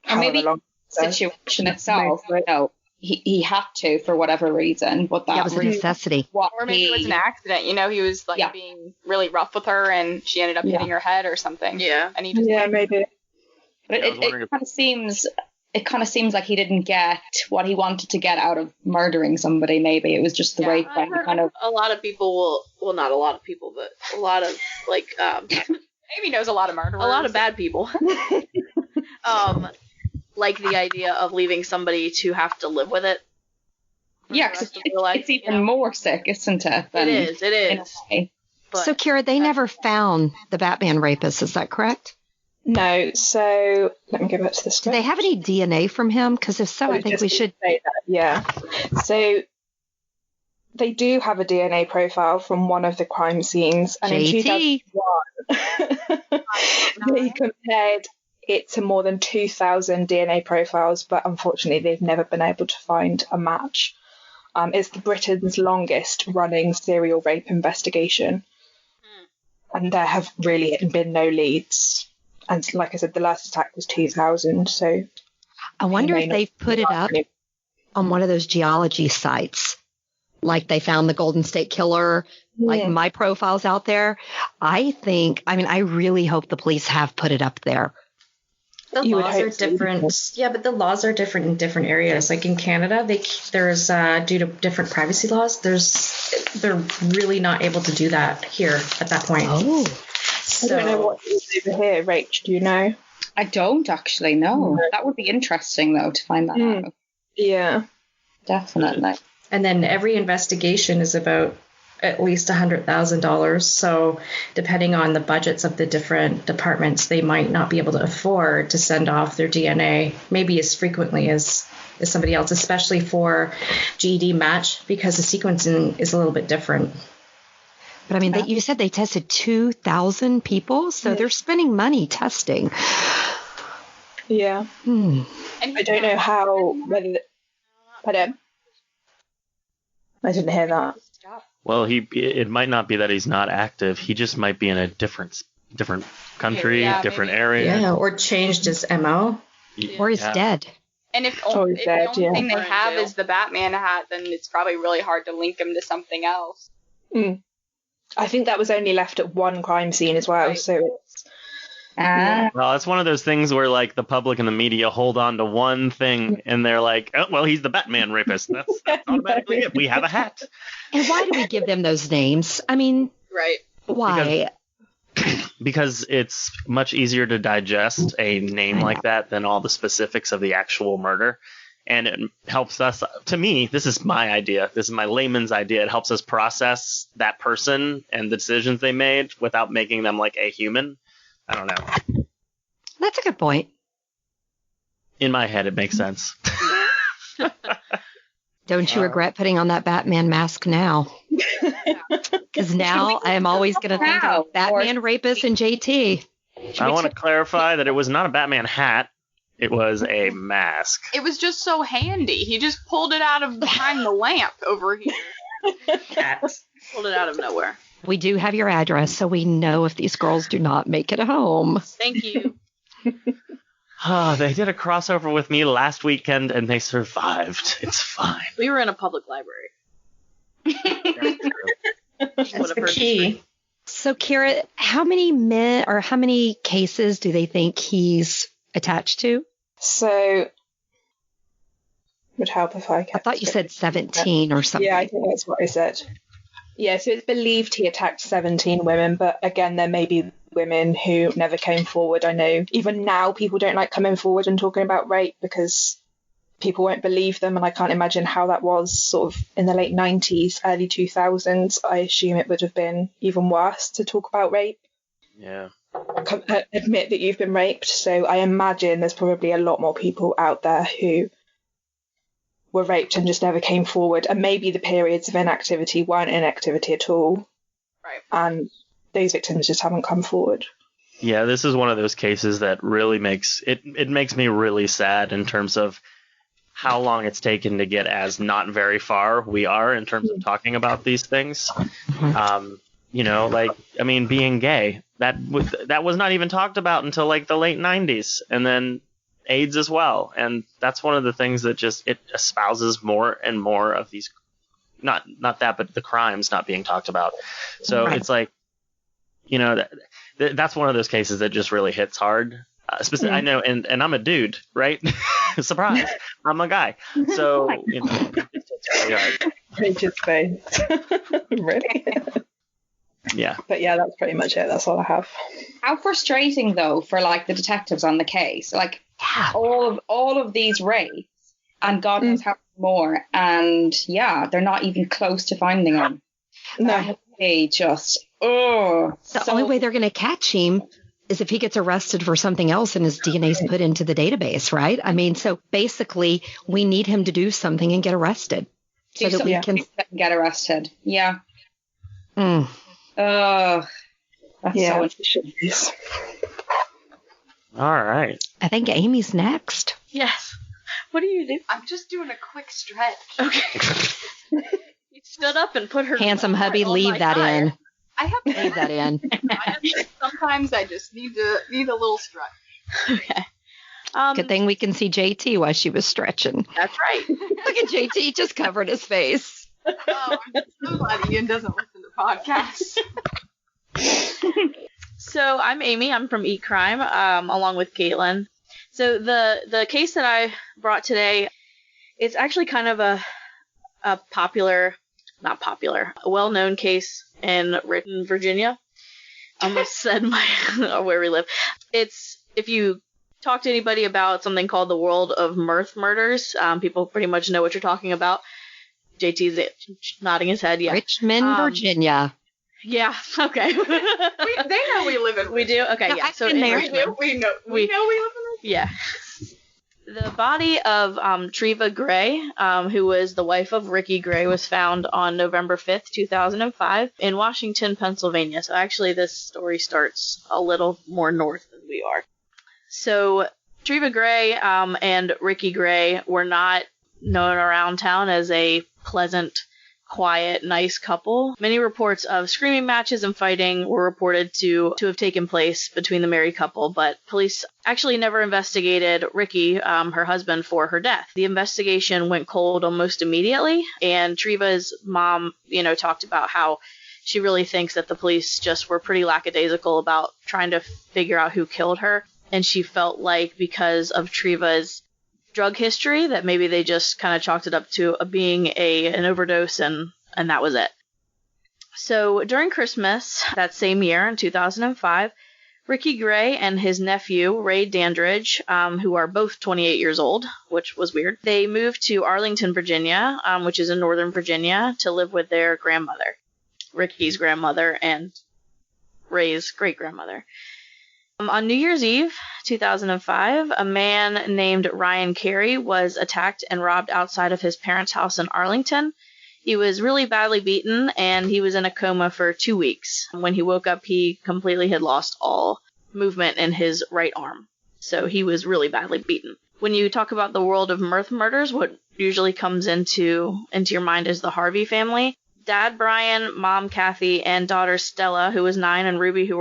Or maybe however long ago. situation itself, you know, he had to for whatever reason, but that That was a really necessity. what Or maybe it was an accident. You know, he was like Yeah. being really rough with her, and she ended up Yeah. hitting her head or something. Yeah. And he just Yeah, maybe. But Yeah, I was wondering it kind of seems like he didn't get what he wanted to get out of murdering somebody. Maybe it was just the Yeah. way that he kind of. A lot of people well, not a lot of people, but a lot of like maybe knows a lot of murderers. a lot of bad people. Like the idea of leaving somebody to have to live with it. for Yeah, the 'cause rest of their life, it's even you know? more sick, isn't it? It is. It in a is. way. But So, Kira, they never found the Batman rapist. Is that correct? No, so let me go back to the Do script. they have any DNA from him? Because if so, I think we should. say that. Yeah. So they do have a DNA profile from one of the crime scenes, and in JT. 2001, they compared it to more than 2,000 DNA profiles, but unfortunately, they've never been able to find a match. It's Britain's longest running serial rape investigation, and there have really been no leads. And like I said, the last attack was 2000, so I wonder may if not they've put it up on one of those geology sites. Like they found the Golden State Killer, like my profile's out there. I really hope the police have put it up there. The You would laws are hope so. different. Yeah, but the laws are different in different areas. Like in Canada, there's due to different privacy laws, they're really not able to do that here at that point. Oh, I don't know what is over here, Rach. Do you know? I don't actually know. That would be interesting, though, to find that out. Yeah. Definitely. And then every investigation is about at least $100,000. So depending on the budgets of the different departments, they might not be able to afford to send off their DNA maybe as frequently as somebody else, especially for GED match, because the sequencing is a little bit different. but I mean, you said they tested 2,000 people, so they're spending money testing. Yeah. And I don't know how, whether. Pardon? I didn't hear that. Well, it might not be that he's not active. He just might be in a different country, Yeah, different maybe. area. Yeah, or changed his MO. Or he's Yeah. dead. And if, Oh, if he's the dead, only yeah. thing they Or in have jail. is the Batman hat, then it's probably really hard to link him to something else. I think that was only left at one crime scene as well, Right. so it's. Well, it's one of those things where like the public and the media hold on to one thing and they're like, oh, well, he's the Batman rapist. That's automatically it. We have a hat. And why do we give them those names? I mean, Right. why? Because it's much easier to digest a name like that than all the specifics of the actual murder. And it helps us, to me, this is my idea. This is my layman's idea. It helps us process that person and the decisions they made without making them like a human. I don't know. That's a good point. In my head, it makes sense. Don't you regret putting on that Batman mask now? Because now I am always going to think Now, of Batman, rapist, and JT. I want to clarify that it was not a Batman hat. It was a mask. It was just so handy. He just pulled it out of behind the lamp over here. Cats. Pulled it out of nowhere. We do have your address, so we know if these girls do not make it home. Thank you. They did a crossover with me last weekend and they survived. It's fine. We were in a public library. That's Would've the heard key. So, Kira, how many men or how many cases do they think he's attached to? So, would help if I kept I thought you said 17 or something. Yeah, I think that's what I said. Yeah, so it's believed he attacked 17 women, but again, there may be women who never came forward. I know even now people don't like coming forward and talking about rape because people won't believe them, and I can't imagine how that was sort of in the late 90s, early 2000s. I assume it would have been even worse to talk about rape. Yeah. Admit that you've been raped. So I imagine there's probably a lot more people out there who were raped and just never came forward, and maybe the periods of inactivity weren't inactivity at all. Right. And those victims just haven't come forward. Yeah, this is one of those cases that really makes me really sad in terms of how long it's taken to get as not very far we are in terms of talking about these things. Being gay, that was not even talked about until like the late 90s, and then AIDS as well. And that's one of the things that just, it espouses more and more of these, not that, but the crimes not being talked about. So It's like, that's one of those cases that just really hits hard. I know, and I'm a dude, right? Surprise, I'm a guy. So, it's really hard. Page's face. Really? Yeah. But yeah, that's pretty much it. That's all I have. How frustrating though for like the detectives on the case. Like all of these rapes, and God knows how more, and they're not even close to finding him. No. They just The only way they're going to catch him is if he gets arrested for something else and his DNA is put into the database, right? I mean, so basically we need him to do something and get arrested so that we can get arrested. Yeah. Mm. That's so interesting. All right. I think Amy's next. Yes. What do you do? I'm just doing a quick stretch. Okay. You stood up and put her. Handsome hubby, leave that in. I have to leave that in. Sometimes I just need a little stretch. Okay. Good thing we can see JT while she was stretching. That's right. Look at JT, just covered his face. Oh, I'm so glad Ian doesn't listen to podcasts. So I'm Amy. I'm from Eat Crime, along with Caitlin. So the case that I brought today, it's actually kind of a well-known case in Richmond, Virginia. I almost said where we live. It's, if you talk to anybody about something called the World of Mirth murders, people pretty much know what you're talking about. JT's nodding his head. Yeah. Richmond, Virginia. Yeah. Okay. They know we live in. We do. Okay. No, yeah. So in Richmond. We know we live in. Yeah. The body of Treva Gray, who was the wife of Ricky Gray, was found on November 5th, 2005 in Washington, Pennsylvania. So actually this story starts a little more north than we are. So Treva Gray and Ricky Gray were not known around town as a pleasant, quiet, nice couple. Many reports of screaming matches and fighting were reported to have taken place between the married couple, but police actually never investigated Ricky, her husband, for her death. The investigation went cold almost immediately, and Treva's mom, talked about how she really thinks that the police just were pretty lackadaisical about trying to figure out who killed her, and she felt like because of Treva's drug history that maybe they just kind of chalked it up to being an overdose, and that was it. So during Christmas that same year in 2005, Ricky Gray and his nephew Ray Dandridge, who are both 28 years old, which was weird, they moved to Arlington, Virginia, which is in Northern Virginia, to live with their grandmother, Ricky's grandmother and Ray's great-grandmother. On New Year's Eve, 2005, a man named Ryan Carey was attacked and robbed outside of his parents' house in Arlington. He was really badly beaten, and he was in a coma for 2 weeks. When he woke up, he completely had lost all movement in his right arm. So he was really badly beaten. When you talk about the World of Mirth murders, what usually comes into your mind is the Harvey family. Dad Brian, Mom Kathy, and daughter Stella, who was 9, and Ruby, who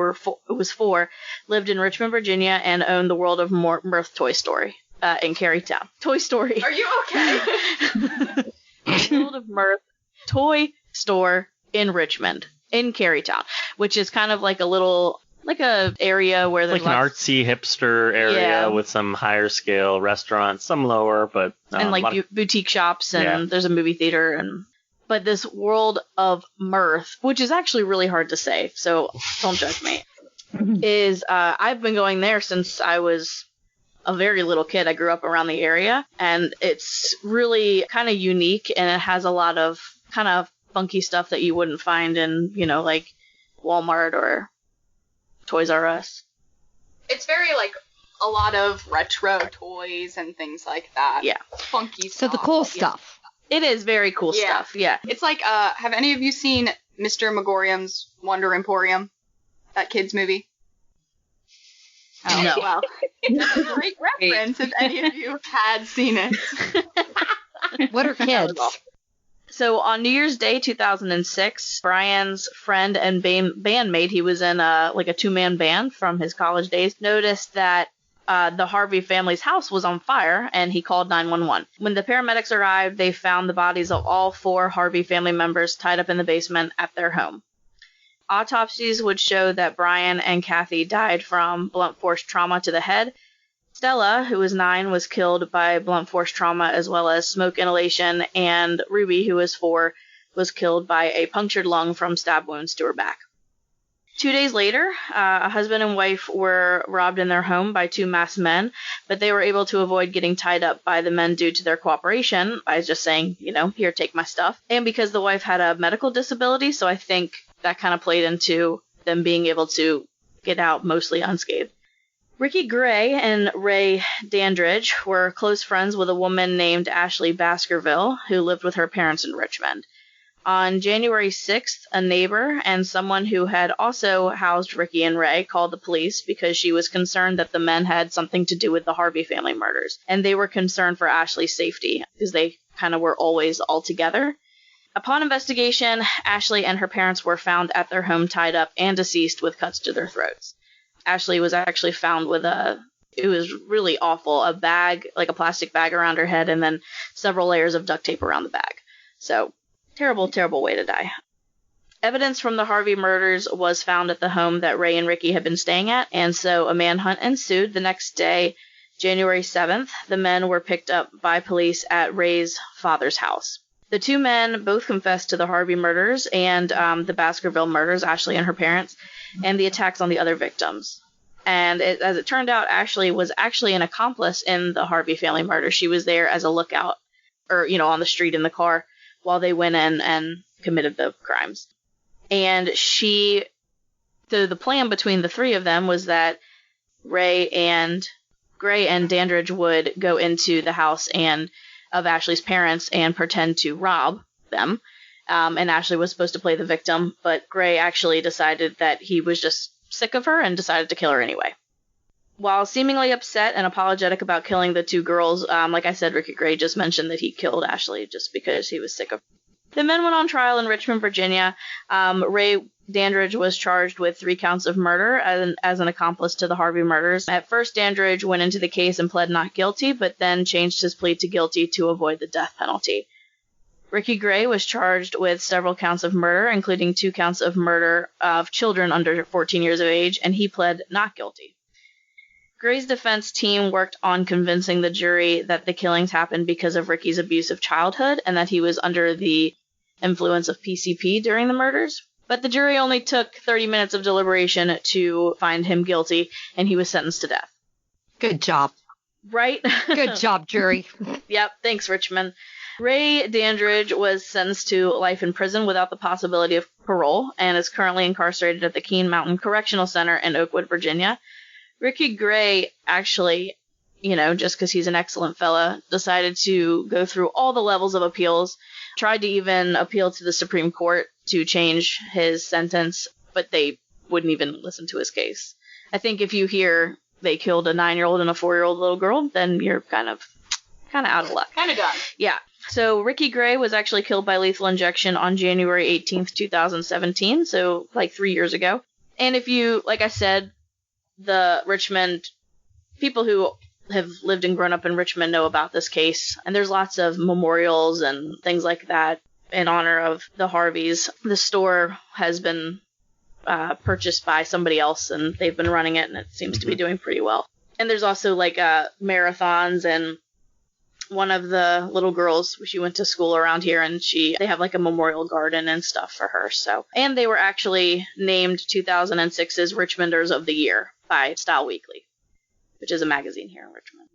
was 4, lived in Richmond, Virginia, and owned the World of Mirth Toy Story in Carytown. Toy Story. Are you okay? The World of Mirth Toy Store in Richmond, in Carytown. which is kind of like a area where there's like an artsy hipster area with some higher scale restaurants, some lower, but and like boutique shops, and there's a movie theater, but this world of mirth, which is actually really hard to say, so don't judge me, is I've been going there since I was a very little kid. I grew up around the area, and it's really kind of unique, and it has a lot of kind of funky stuff that you wouldn't find in, like Walmart or Toys R Us. It's very like a lot of retro toys and things like that. Yeah. Funky stuff. So the cool stuff. It is very cool stuff. Yeah. It's like, have any of you seen Mr. Megorium's Wonder Emporium? That kids movie? Oh, no. Well, that's a great reference if any of you had seen it. What are kids? So on New Year's Day 2006, Brian's friend and bandmate, he was in a 2-man band from his college days, noticed that the Harvey family's house was on fire, and he called 911. When the paramedics arrived, they found the bodies of all 4 Harvey family members tied up in the basement at their home. Autopsies would show that Brian and Kathy died from blunt force trauma to the head. Stella, who was 9, was killed by blunt force trauma as well as smoke inhalation, and Ruby, who was 4, was killed by a punctured lung from stab wounds to her back. 2 days later, a husband and wife were robbed in their home by 2 masked men, but they were able to avoid getting tied up by the men due to their cooperation by just saying, here, take my stuff. And because the wife had a medical disability, so I think that kind of played into them being able to get out mostly unscathed. Ricky Gray and Ray Dandridge were close friends with a woman named Ashley Baskerville, who lived with her parents in Richmond. On January 6th, a neighbor and someone who had also housed Ricky and Ray called the police because she was concerned that the men had something to do with the Harvey family murders, and they were concerned for Ashley's safety because they kind of were always all together. Upon investigation, Ashley and her parents were found at their home tied up and deceased with cuts to their throats. Ashley was actually found with it was really awful, a bag, like a plastic bag around her head, and then several layers of duct tape around the bag. So, terrible, terrible way to die. Evidence from the Harvey murders was found at the home that Ray and Ricky had been staying at, and so a manhunt ensued. The next day, January 7th, the men were picked up by police at Ray's father's house. The 2 men both confessed to the Harvey murders and the Baskerville murders, Ashley and her parents, and the attacks on the other victims. And as it turned out, Ashley was actually an accomplice in the Harvey family murder. She was there as a lookout, or, on the street in the car while they went in and committed the crimes. And the plan between the 3 of them was that Ray and Gray and Dandridge would go into the house of Ashley's parents and pretend to rob them. And Ashley was supposed to play the victim, but Gray actually decided that he was just sick of her and decided to kill her anyway. While seemingly upset and apologetic about killing the 2 girls, like I said, Ricky Gray just mentioned that he killed Ashley just because he was sick of her. The men went on trial in Richmond, Virginia. Ray Dandridge was charged with 3 counts of murder as an accomplice to the Harvey murders. At first, Dandridge went into the case and pled not guilty, but then changed his plea to guilty to avoid the death penalty. Ricky Gray was charged with several counts of murder, including 2 counts of murder of children under 14 years of age, and he pled not guilty. Gray's defense team worked on convincing the jury that the killings happened because of Ricky's abusive childhood and that he was under the influence of PCP during the murders. But the jury only took 30 minutes of deliberation to find him guilty, and he was sentenced to death. Good job. Right? Good job, jury. Yep, thanks, Richmond. Ray Dandridge was sentenced to life in prison without the possibility of parole and is currently incarcerated at the Keene Mountain Correctional Center in Oakwood, Virginia. Ricky Gray actually, just because he's an excellent fella, decided to go through all the levels of appeals, tried to even appeal to the Supreme Court to change his sentence, but they wouldn't even listen to his case. I think if you hear they killed a 9-year-old and a 4-year-old little girl, then you're kind of out of luck. Kind of done. Yeah. So Ricky Gray was actually killed by lethal injection on January 18th, 2017, so 3 years ago. And if you, like I said, the Richmond people who have lived and grown up in Richmond know about this case, and there's lots of memorials and things like that in honor of the Harveys. The store has been purchased by somebody else, and they've been running it, and it seems to be doing pretty well. And there's also like marathons, and one of the little girls, she went to school around here, and they have like a memorial garden and stuff for her. So, and they were actually named 2006's Richmonders of the Year by Style Weekly, which is a magazine here in Richmond.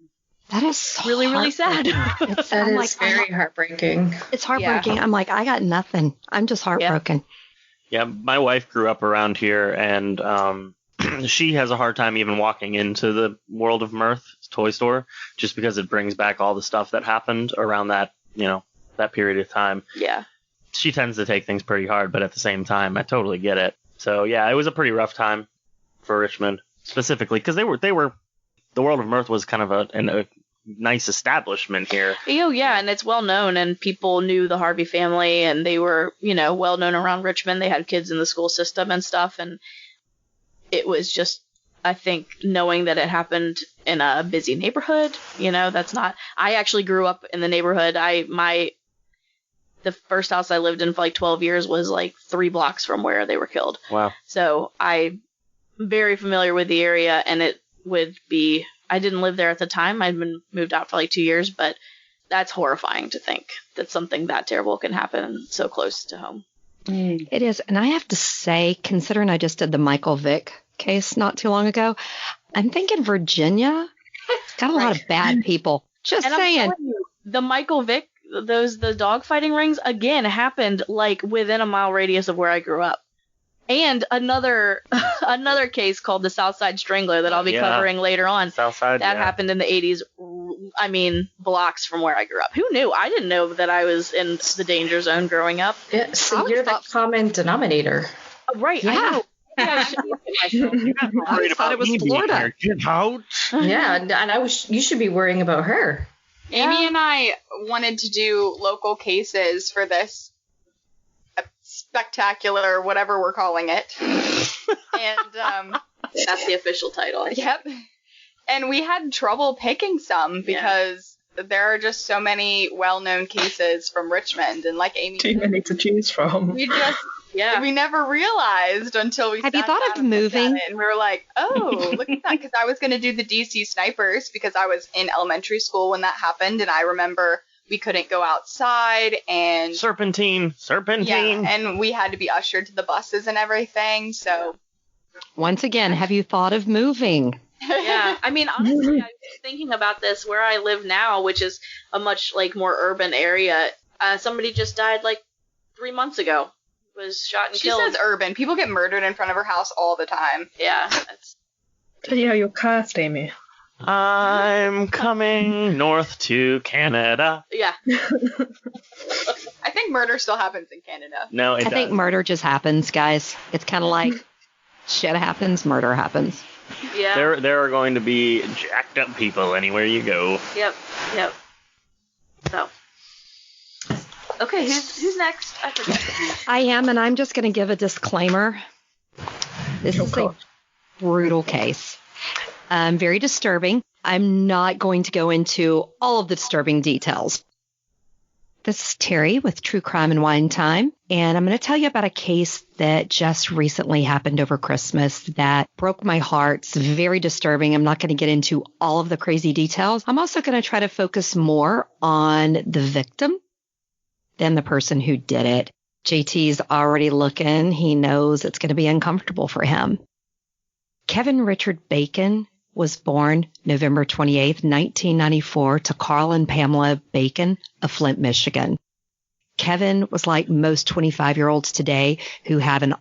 That is really, really sad. That is very heartbreaking. It's heartbreaking. Yeah. I'm like, I got nothing. I'm just heartbroken. Yeah, my wife grew up around here, and she has a hard time even walking into the World of Mirth toy store, just because it brings back all the stuff that happened around that, that period of time. Yeah. She tends to take things pretty hard, but at the same time, I totally get it. So yeah, it was a pretty rough time for Richmond specifically, because they were the World of Mirth was kind of a nice establishment here. Oh yeah, and it's well known, and people knew the Harvey family, and they were well known around Richmond. They had kids in the school system and stuff, and it was just, I think, knowing that it happened in a busy neighborhood, that's not. I actually grew up in the neighborhood. The first house I lived in for like 12 years was like 3 blocks from where they were killed. Wow. So I'm very familiar with the area, and it would be, I didn't live there at the time. I'd been moved out for like 2 years, but that's horrifying to think that something that terrible can happen so close to home. It is. And I have to say, considering I just did the Michael Vick case not too long ago, I'm thinking Virginia got a lot of bad people. Just and saying. I'm telling you, the Michael Vick, the dog fighting rings, again, happened like within a mile radius of where I grew up. And another case called the Southside Strangler that I'll be covering later on. Southside, that happened in the 80s. I mean, blocks from where I grew up. Who knew? I didn't know that I was in the danger zone growing up. Yeah, so you're the common denominator. Right. Yeah. I know. I should look at myself. I thought it was Florida. Get out. Yeah, and you should be worrying about her. Amy and I wanted to do local cases for this spectacular, whatever we're calling it. And that's the official title. Yep. And we had trouble picking some because there are just so many well-known cases from Richmond, and like Amy too many to choose from. We just we never realized until we have you thought of moving? And we were like, oh, look at that, because I was going to do the DC snipers because I was in elementary school when that happened, and I remember we couldn't go outside, and Serpentine. Yeah, and we had to be ushered to the buses and everything. So once again, have you thought of moving? Yeah, I mean, honestly, I was thinking about this where I live now, which is a much more urban area. Somebody just died 3 months ago. Was shot and killed. She says urban. People get murdered in front of her house all the time. Yeah. Yeah, you're cursed, Amy. I'm coming north to Canada. Yeah. I think murder still happens in Canada. No, it doesn't. I think murder just happens, guys. It's kind of like shit happens, murder happens. Yeah. There are going to be jacked up people anywhere you go. Yep. So. Okay, who's next? I forget. I am, and I'm just going to give a disclaimer. This is a brutal case. Very disturbing. I'm not going to go into all of the disturbing details. This is Terry with True Crime and Wine Time, and I'm going to tell you about a case that just recently happened over Christmas that broke my heart. It's very disturbing. I'm not going to get into all of the crazy details. I'm also going to try to focus more on the victim than the person who did it. JT's already looking. He knows it's going to be uncomfortable for him. Kevin Richard Bacon was born November 28th, 1994 to Carl and Pamela Bacon of Flint, Michigan. Kevin was like most 25-year-olds today who have an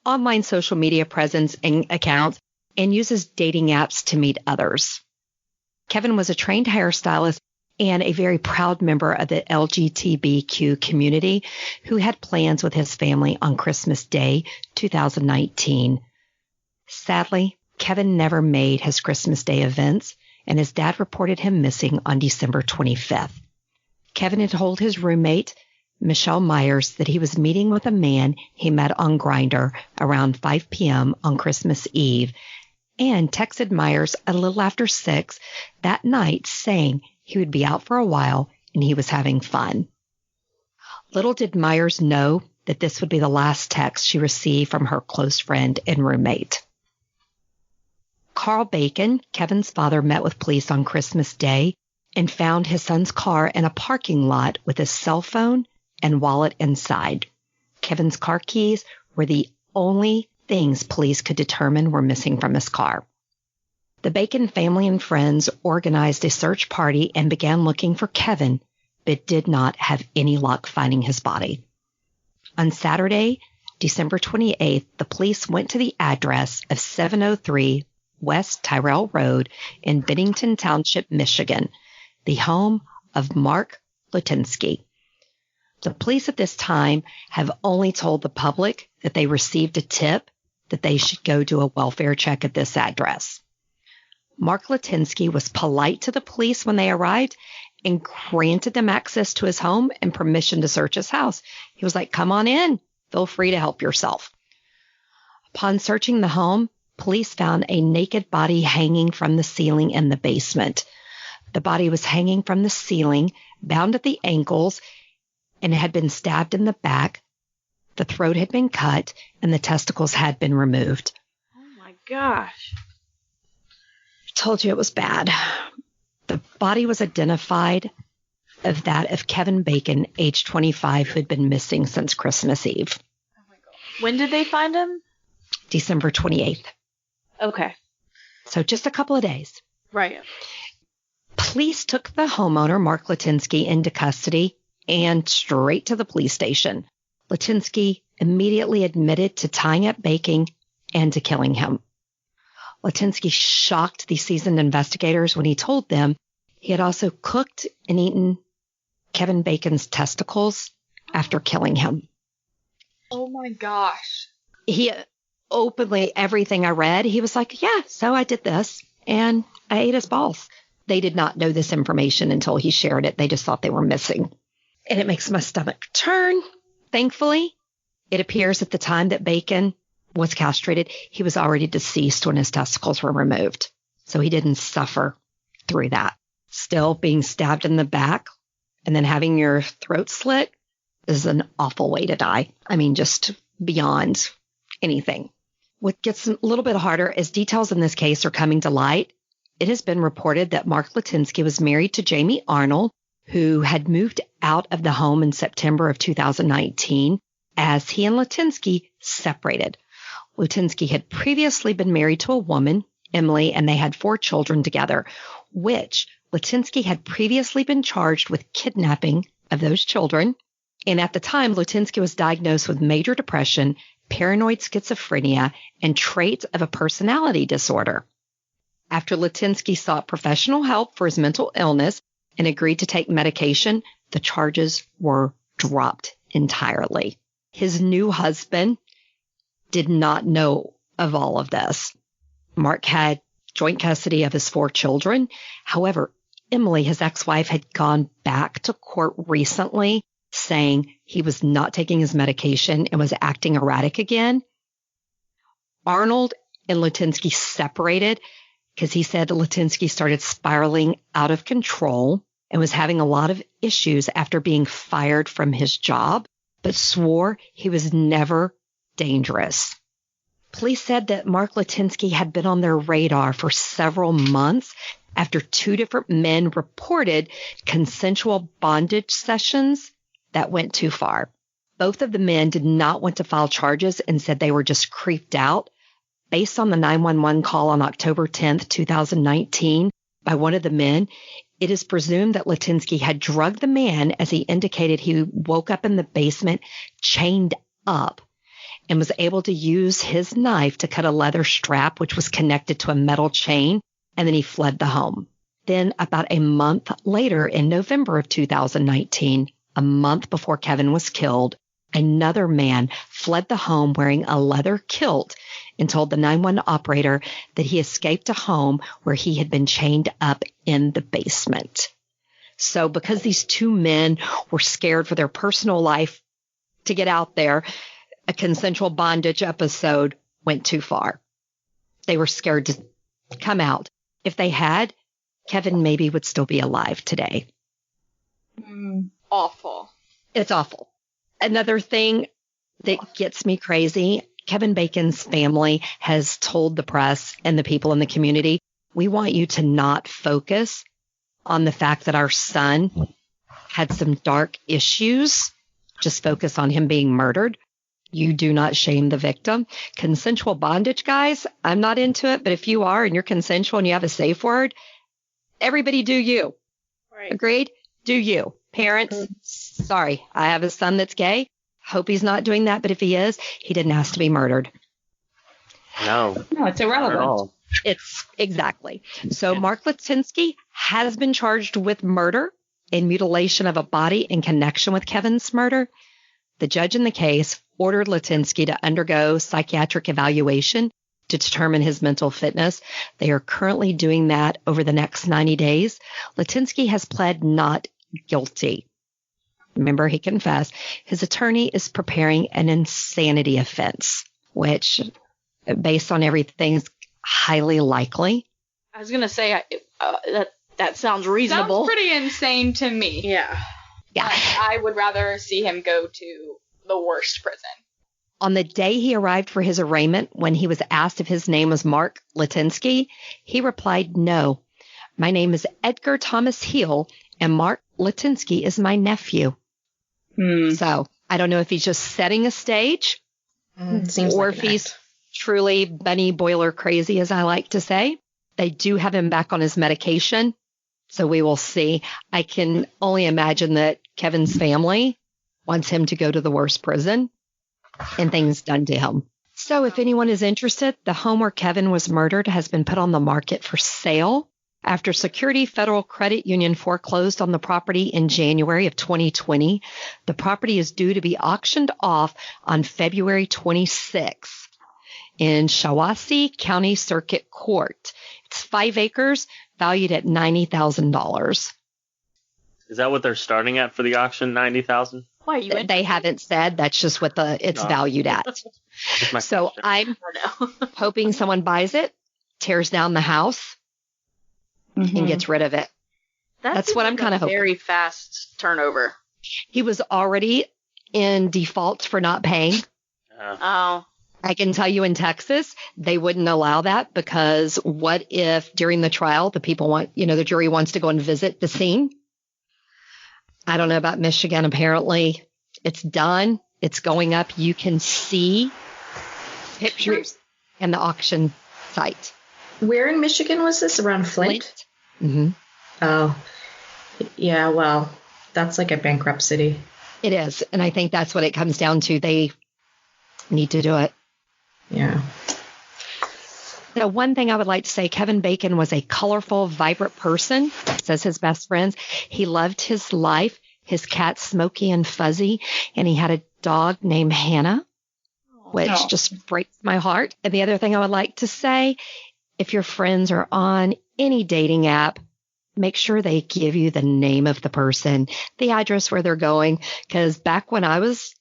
online social media presence and account and uses dating apps to meet others. Kevin was a trained hairstylist and a very proud member of the LGBTQ community who had plans with his family on Christmas Day, 2019. Sadly, Kevin never made his Christmas Day events, and his dad reported him missing on December 25th. Kevin had told his roommate, Michelle Myers, that he was meeting with a man he met on Grindr around 5 p.m. on Christmas Eve, and texted Myers a little after 6 that night saying he would be out for a while and he was having fun. Little did Myers know that this would be the last text she received from her close friend and roommate. Carl Bacon, Kevin's father, met with police on Christmas Day and found his son's car in a parking lot with his cell phone and wallet inside. Kevin's car keys were the only things police could determine were missing from his car. The Bacon family and friends organized a search party and began looking for Kevin, but did not have any luck finding his body. On Saturday, December 28th, the police went to the address of 703 West Tyrrell Road in Bennington Township, Michigan, the home of Mark Lutinsky. The police at this time have only told the public that they received a tip that they should go do a welfare check at this address. Mark Lutinsky was polite to the police when they arrived and granted them access to his home and permission to search his house. He was like, "Come on in. Feel free to help yourself." Upon searching the home, police found a naked body hanging from the ceiling in the basement. The body was hanging from the ceiling, bound at the ankles, and had been stabbed in the back. The throat had been cut, and the testicles had been removed. Oh my gosh. Told you it was bad. The body was identified as that of Kevin Bacon, age 25, who had been missing since Christmas Eve. Oh my God. When did they find him? December 28th. Okay. So just a couple of days. Right. Police took the homeowner, Mark Lutinsky, into custody and straight to the police station. Lutinsky immediately admitted to tying up Bacon and to killing him. Lutinsky shocked the seasoned investigators when he told them he had also cooked and eaten Kevin Bacon's testicles after killing him. Oh my gosh. He openly, everything I read, he was like, "Yeah, so I did this and I ate his balls." They did not know this information until he shared it. They just thought they were missing. And it makes my stomach turn. Thankfully, it appears at the time that Bacon was castrated, he was already deceased when his testicles were removed. So he didn't suffer through that. Still, being stabbed in the back and then having your throat slit is an awful way to die. I mean, just beyond anything. What gets a little bit harder is details in this case are coming to light. It has been reported that Mark Lutinsky was married to Jamie Arnold, who had moved out of the home in September of 2019 as he and Lutinsky separated. Lutinsky had previously been married to a woman, Emily, and they had 4 children together, which Lutinsky had previously been charged with kidnapping of those children. And at the time, Lutinsky was diagnosed with major depression, paranoid schizophrenia, and traits of a personality disorder. After Lutinsky sought professional help for his mental illness and agreed to take medication, the charges were dropped entirely. His new husband did not know of all of this. Mark had joint custody of his 4 children. However, Emily, his ex-wife, had gone back to court recently saying he was not taking his medication and was acting erratic again. Arnold and Lutinsky separated because he said Lutinsky started spiraling out of control and was having a lot of issues after being fired from his job, but swore he was never dangerous. Police said that Mark Lutinsky had been on their radar for several months after 2 different men reported consensual bondage sessions that went too far. Both of the men did not want to file charges and said they were just creeped out. Based on the 911 call on October 10th, 2019, by one of the men, it is presumed that Lutinsky had drugged the man as he indicated he woke up in the basement, chained up, and was able to use his knife to cut a leather strap, which was connected to a metal chain, and then he fled the home. Then about a month later, in November of 2019, a month before Kevin was killed, another man fled the home wearing a leather kilt and told the 911 operator that he escaped a home where he had been chained up in the basement. So because these 2 men were scared for their personal life to get out there, a consensual bondage episode went too far. They were scared to come out. If they had, Kevin maybe would still be alive today. Awful. It's awful. Another thing, that gets me crazy. Kevin Bacon's family has told the press and the people in the community, we want you to not focus on the fact that our son had some dark issues. Just focus on him being murdered. You do not shame the victim. Consensual bondage, guys, I'm not into it, but if you are and you're consensual and you have a safe word, everybody do you. Right. Agreed? Do you. Parents, sorry, I have a son that's gay. Hope he's not doing that, but if he is, he didn't ask to be murdered. No. No, it's Not at irrelevant. all. It's exactly. So Mark Litinsky has been charged with murder and mutilation of a body in connection with Kevin's murder. The judge in the case ordered Litinsky to undergo psychiatric evaluation to determine his mental fitness. They are currently doing that over the next 90 days. Litinsky has pled not guilty. Remember, he confessed. His attorney is preparing an insanity offense, which, based on everything, is highly likely. I was gonna say that sounds reasonable. Sounds pretty insane to me. Yeah. Yeah. I would rather see him go to the worst prison. On the day he arrived for his arraignment, when he was asked if his name was Mark Litinsky, he replied, "No, my name is Edgar Thomas Heel, and Mark Litinsky is my nephew." So I don't know if he's just setting a stage Seems or like if an he's act. truly Bunny Boiler crazy, as I like to say. They do have him back on his medication, so we will see. I can only imagine that Kevin's family wants him to go to the worst prison and things done to him. So if anyone is interested, the home where Kevin was murdered has been put on the market for sale after Security Federal Credit Union foreclosed on the property in January of 2020. The property is due to be auctioned off on February 26th in Shawassee County Circuit Court. It's 5 acres, valued at $90,000. Is that what they're starting at for the auction? 90,000. Why are you in? They haven't said. That's just what it's No. valued at. Just my So question. I'm I know. hoping someone buys it, tears down the house, and gets rid of it. That's seems what I'm like kinda a hoping. Very fast turnover. He was already in default for not paying. Oh. I can tell you in Texas, they wouldn't allow that because what if during the trial, the jury wants to go and visit the scene? I don't know about Michigan. Apparently it's done. It's going up. You can see pictures and the auction site. Where in Michigan was this? Around Flint? Mm-hmm. Oh, yeah. Well, that's like a bankrupt city. It is. And I think that's what it comes down to. They need to do it. Yeah. Now, one thing I would like to say, Kevin Bacon was a colorful, vibrant person, says his best friends. He loved his life, his cat Smokey and Fuzzy, and he had a dog named Hannah, which Oh. just breaks my heart. And the other thing I would like to say, if your friends are on any dating app, make sure they give you the name of the person, the address where they're going. Because back when I was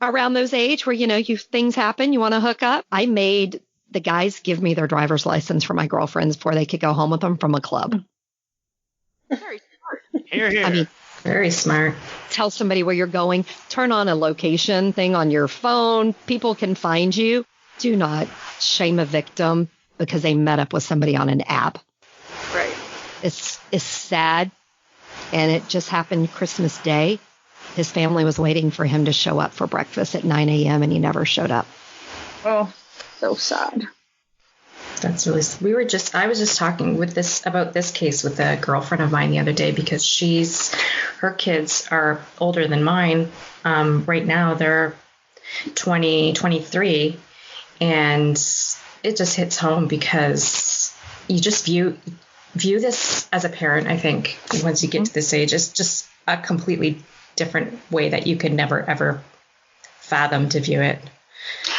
around those age where, things happen, you want to hook up, I made the guys give me their driver's license for my girlfriends before they could go home with them from a club. Very smart. Here, here. I mean, Very smart. tell somebody where you're going, turn on a location thing on your phone. People can find you. Do not shame a victim because they met up with somebody on an app. Right. It's sad. And it just happened Christmas Day. His family was waiting for him to show up for breakfast at 9 a.m. and he never showed up. Oh, so sad. That's really. I was just talking about this case with a girlfriend of mine the other day because her kids are older than mine. Right now they're 20, 23, and it just hits home because you just view this as a parent. I think once you get to this age, it's just a completely different way that you could never ever fathom to view it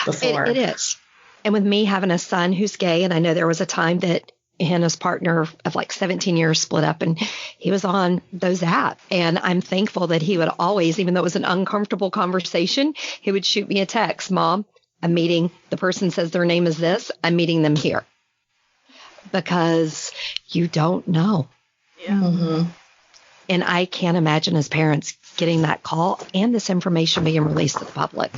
before. It is. And with me having a son who's gay, and I know there was a time that he and his partner of like 17 years split up and he was on those apps. And I'm thankful that he would always, even though it was an uncomfortable conversation, he would shoot me a text. Mom, I'm meeting, the person says their name is this, I'm meeting them here. Because you don't know. Yeah. Mm-hmm. And I can't imagine as parents getting that call and this information being released to the public.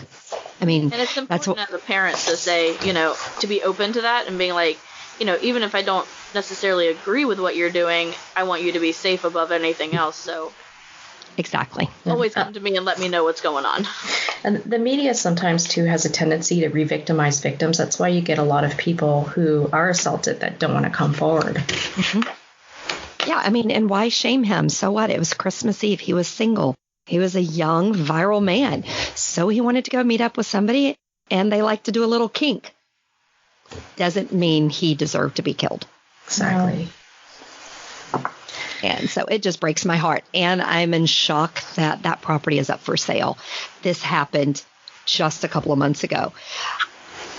I mean, And it's that's important what, as a parent to say, to be open to that and being like, even if I don't necessarily agree with what you're doing, I want you to be safe above anything else. So exactly. always come to me and let me know what's going on. And the media sometimes, too, has a tendency to re-victimize victims. That's why you get a lot of people who are assaulted that don't want to come forward. Yeah, I mean, and why shame him? So what? It was Christmas Eve. He was single. He was a young, viral man. So he wanted to go meet up with somebody, and they like to do a little kink. Doesn't mean he deserved to be killed. Exactly. And so it just breaks my heart. And I'm in shock that that property is up for sale. This happened just a couple of months ago.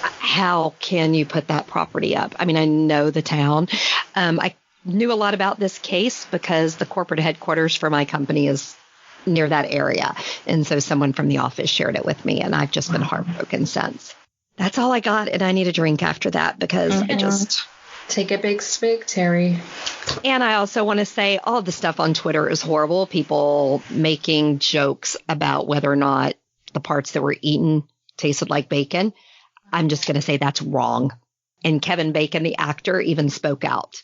How can you put that property up? I mean, I know the town. I knew a lot about this case because the corporate headquarters for my company is near that area. And so someone from the office shared it with me, and I've just been heartbroken since. That's all I got, and I need a drink after that because I just... Take a big swig, Terry. And I also want to say all the stuff on Twitter is horrible. People making jokes about whether or not the parts that were eaten tasted like bacon. I'm just going to say that's wrong. And Kevin Bacon, the actor, even spoke out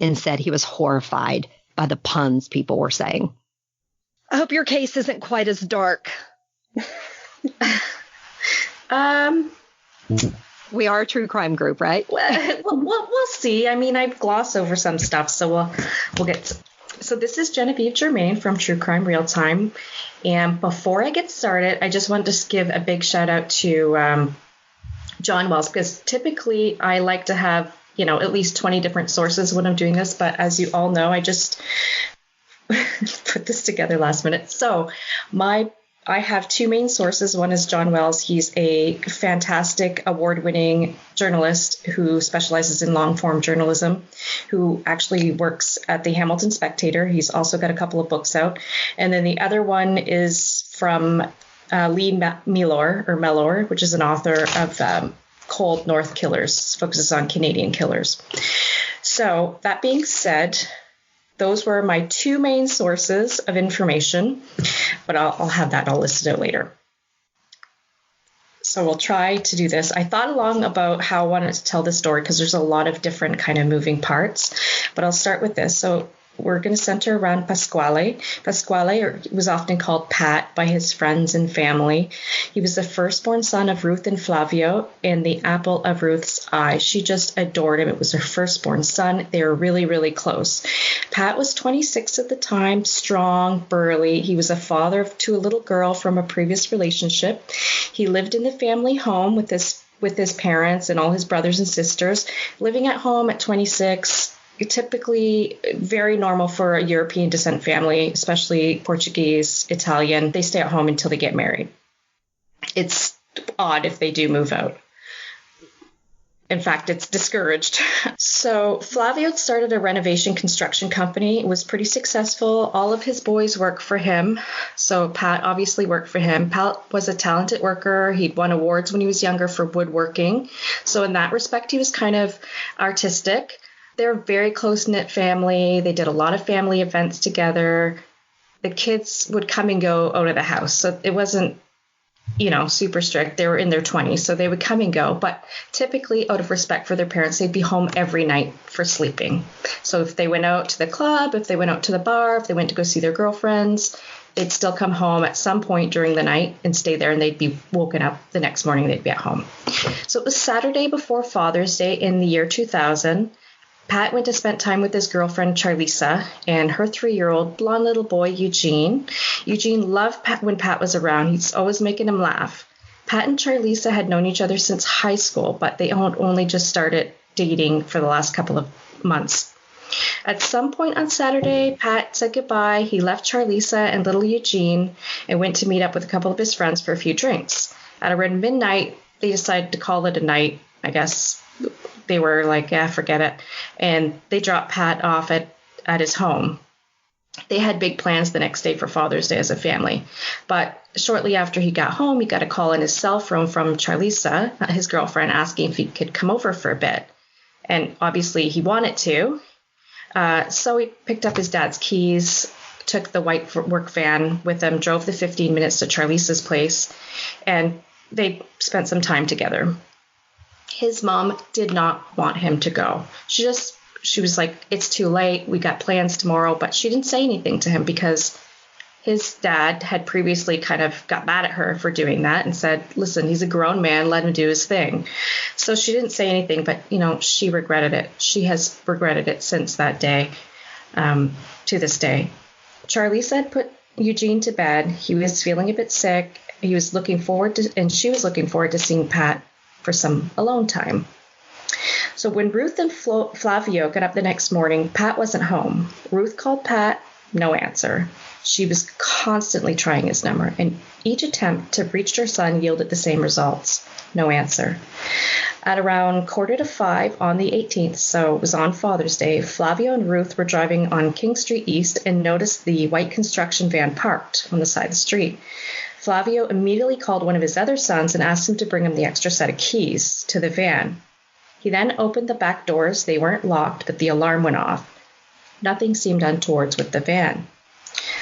and said he was horrified by the puns people were saying. I hope your case isn't quite as dark. We are a true crime group, right? We'll see. I mean, I've glossed over some stuff, so we'll get. So this is Genevieve Germain from True Crime Real Time, and before I get started, I just wanted to give a big shout out to John Wells, because typically I like to have at least 20 different sources when I'm doing this, but as you all know, I just put this together last minute. So I have two main sources. One is John Wells. He's a fantastic award-winning journalist who specializes in long-form journalism, who actually works at the Hamilton Spectator. He's also got a couple of books out. And then the other one is from Lee Mellor, which is an author of Cold North Killers, focuses on Canadian killers. So that being said, those were my two main sources of information, but I'll have that all listed out later. So we'll try to do this. I thought long about how I wanted to tell this story because there's a lot of different kind of moving parts, but I'll start with this. So we're going to center around Pasquale. Pasquale was often called Pat by his friends and family. He was the firstborn son of Ruth and Flavio and the apple of Ruth's eye. She just adored him. It was her firstborn son. They were really, really close. Pat was 26 at the time, strong, burly. He was a father to a little girl from a previous relationship. He lived in the family home with his parents and all his brothers and sisters. Living at home at 26, typically very normal for a European descent family, especially Portuguese, Italian. They stay at home until they get married. It's odd if they do move out. In fact, it's discouraged. So Flavio started a renovation construction company. It was pretty successful. All of his boys work for him. So Pat obviously worked for him. Pat was a talented worker. He'd won awards when he was younger for woodworking. So in that respect, he was kind of artistic. They're a very close-knit family. They did a lot of family events together. The kids would come and go out of the house. So it wasn't, super strict. They were in their 20s, so they would come and go. But typically, out of respect for their parents, they'd be home every night for sleeping. So if they went out to the club, if they went out to the bar, if they went to go see their girlfriends, they'd still come home at some point during the night and stay there, and they'd be woken up the next morning. They'd be at home. So it was Saturday before Father's Day in the year 2000. Pat went to spend time with his girlfriend, Charlisa, and her 3-year-old blonde little boy, Eugene. Eugene loved Pat when Pat was around. He's always making him laugh. Pat and Charlisa had known each other since high school, but they only just started dating for the last couple of months. At some point on Saturday, Pat said goodbye. He left Charlisa and little Eugene and went to meet up with a couple of his friends for a few drinks. At around midnight, they decided to call it a night, I guess. They were like, forget it. And they dropped Pat off at his home. They had big plans the next day for Father's Day as a family. But shortly after he got home, he got a call on his cell phone from Charlisa, his girlfriend, asking if he could come over for a bit. And obviously he wanted to. So he picked up his dad's keys, took the white work van with him, drove the 15 minutes to Charlisa's place. And they spent some time together. His mom did not want him to go. She was like, it's too late. We got plans tomorrow. But she didn't say anything to him because his dad had previously kind of got mad at her for doing that and said, listen, he's a grown man. Let him do his thing. So she didn't say anything, but, she regretted it. She has regretted it since that day, to this day. Charlize had put Eugene to bed. He was feeling a bit sick. He was looking forward to, and she was looking forward to seeing Pat for some alone time. So when Ruth and Flavio got up the next morning, Pat wasn't home. Ruth called Pat, no answer. She was constantly trying his number, and each attempt to reach her son yielded the same results, no answer. At around 4:45 on the 18th, so it was on Father's Day, Flavio and Ruth were driving on King Street East and noticed the white construction van parked on the side of the street. Flavio immediately called one of his other sons and asked him to bring him the extra set of keys to the van. He then opened the back doors. They weren't locked, but the alarm went off. Nothing seemed untoward with the van.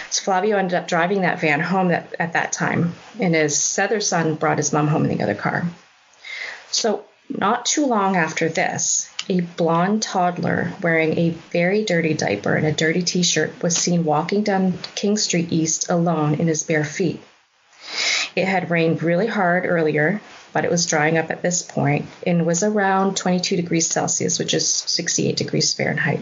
So Flavio ended up driving that van home at that time, and his other son brought his mom home in the other car. So not too long after this, a blonde toddler wearing a very dirty diaper and a dirty T-shirt was seen walking down King Street East alone in his bare feet. It had rained really hard earlier, but it was drying up at this point and was around 22 degrees Celsius, which is 68 degrees Fahrenheit.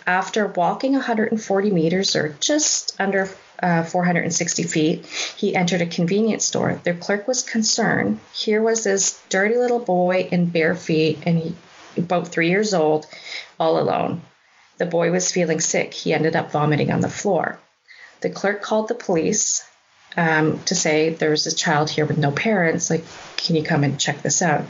After walking 140 meters, or just under 460 feet, he entered a convenience store. The clerk was concerned. Here was this dirty little boy in bare feet, and he about 3 years old, all alone. The boy was feeling sick. He ended up vomiting on the floor. The clerk called the police to say there's a child here with no parents. Like, can you come and check this out?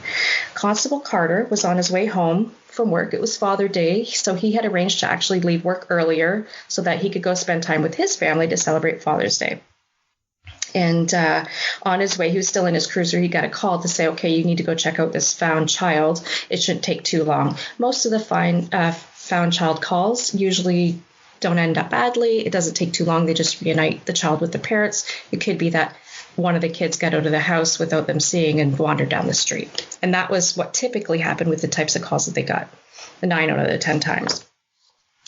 Constable Carter was on his way home from work. It was Father's Day, so he had arranged to actually leave work earlier so that he could go spend time with his family to celebrate Father's Day. And on his way, he was still in his cruiser. He got a call to say, okay, you need to go check out this found child. It shouldn't take too long. Most of the found child calls usually don't end up badly. It doesn't take too long. They just reunite the child with the parents. It could be that one of the kids got out of the house without them seeing and wandered down the street. And that was what typically happened with the types of calls that they got, 9 out of the 10 times.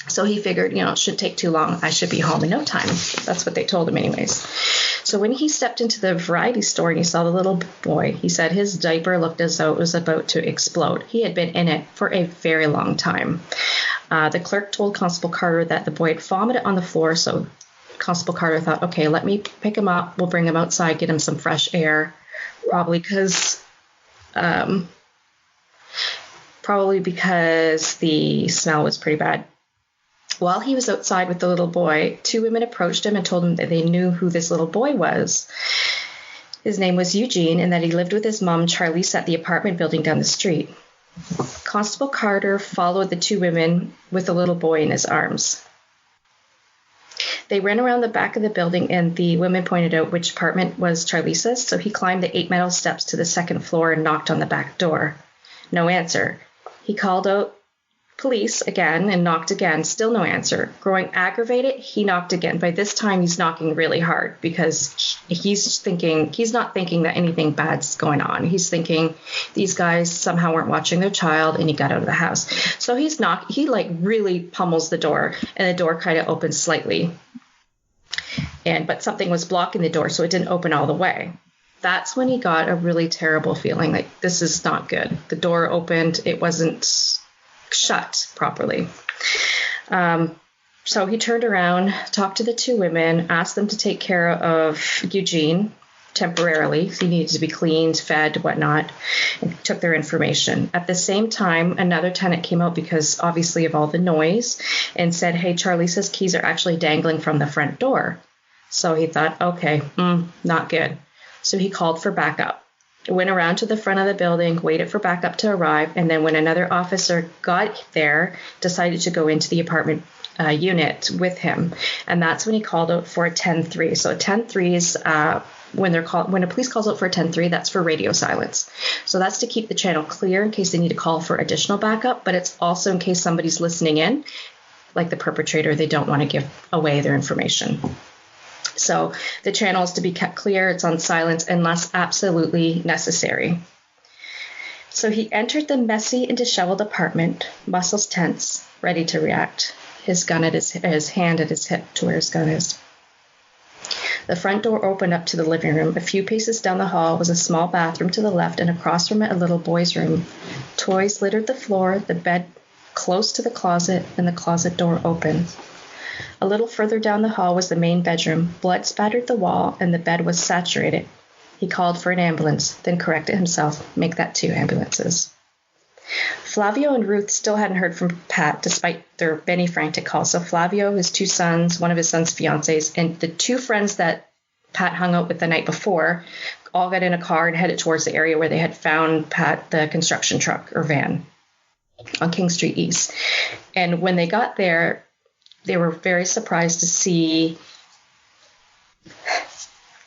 So he figured, it shouldn't take too long. I should be home in no time. That's what they told him anyways. So when he stepped into the variety store and he saw the little boy, he said his diaper looked as though it was about to explode. He had been in it for a very long time. The clerk told Constable Carter that the boy had vomited on the floor, so Constable Carter thought, okay, let me pick him up. We'll bring him outside, get him some fresh air, probably because the smell was pretty bad. While he was outside with the little boy, 2 women approached him and told him that they knew who this little boy was. His name was Eugene, and that he lived with his mom, Charlize, at the apartment building down the street. Constable Carter followed the 2 women with the little boy in his arms. They ran around the back of the building, and the women pointed out which apartment was Charlize's, so he climbed the 8 metal steps to the second floor and knocked on the back door. No answer. He called out police again and knocked again, still no answer. Growing aggravated, he knocked again. By this time, he's knocking really hard because he's not thinking that anything bad's going on. He's thinking these guys somehow weren't watching their child and he got out of the house. So he really pummels the door, and the door kind of opens slightly. But something was blocking the door, so it didn't open all the way. That's when he got a really terrible feeling, like this is not good. The door opened, it wasn't shut properly. So he turned around, talked to the 2 women, asked them to take care of Eugene temporarily. He needed to be cleaned, fed, whatnot, and took their information. At the same time, another tenant came out because obviously of all the noise and said, hey, Charlize's keys are actually dangling from the front door. So he thought, okay, not good. So he called for backup. Went around to the front of the building, waited for backup to arrive, and then when another officer got there, decided to go into the apartment unit with him. And that's when he called out for a 10-3. So a 10-3 is when a police calls out for a 10-3, that's for radio silence. So that's to keep the channel clear in case they need to call for additional backup, but it's also in case somebody's listening in, like the perpetrator, they don't want to give away their information. So the channel is to be kept clear. It's on silence unless absolutely necessary. So he entered the messy and disheveled apartment, muscles tense, ready to react. His gun at his hand at his hip to where his gun is. The front door opened up to the living room. A few paces down the hall was a small bathroom to the left, and across from it a little boy's room. Toys littered the floor, the bed close to the closet, and the closet door open. A little further down the hall was the main bedroom. Blood spattered the wall, and the bed was saturated. He called for an ambulance, then corrected himself. Make that 2 ambulances. Flavio and Ruth still hadn't heard from Pat, despite their many frantic calls. So Flavio, his 2 sons, one of his son's fiancés, and the 2 friends that Pat hung out with the night before all got in a car and headed towards the area where they had found Pat, the construction truck or van on King Street East. And when they got there, they were very surprised to see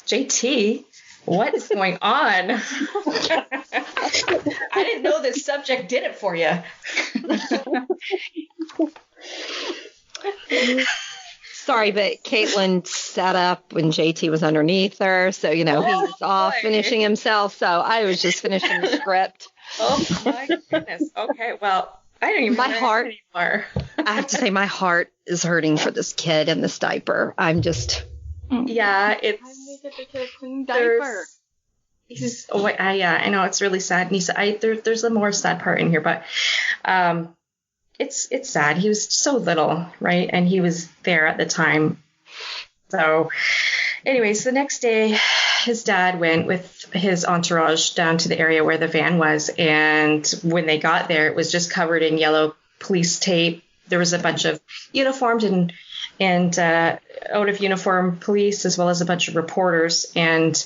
JT. What is going on? I didn't know this subject did it for you. Sorry, but Caitlin sat up when JT was underneath her. So, he was off finishing himself. So I was just finishing the script. Oh, my goodness. Okay, well, I don't even know anymore. I have to say, my heart is hurting for this kid in this diaper. I'm just... Yeah, it's... Get the kid a clean diaper. Yeah, I know it's really sad. And there's a more sad part in here, but it's sad. He was so little, right? And he was there at the time. So, anyways, the next day, his dad went with his entourage down to the area where the van was, and when they got there, it was just covered in yellow police tape. There was a bunch of uniformed and out of uniform police, as well as a bunch of reporters. And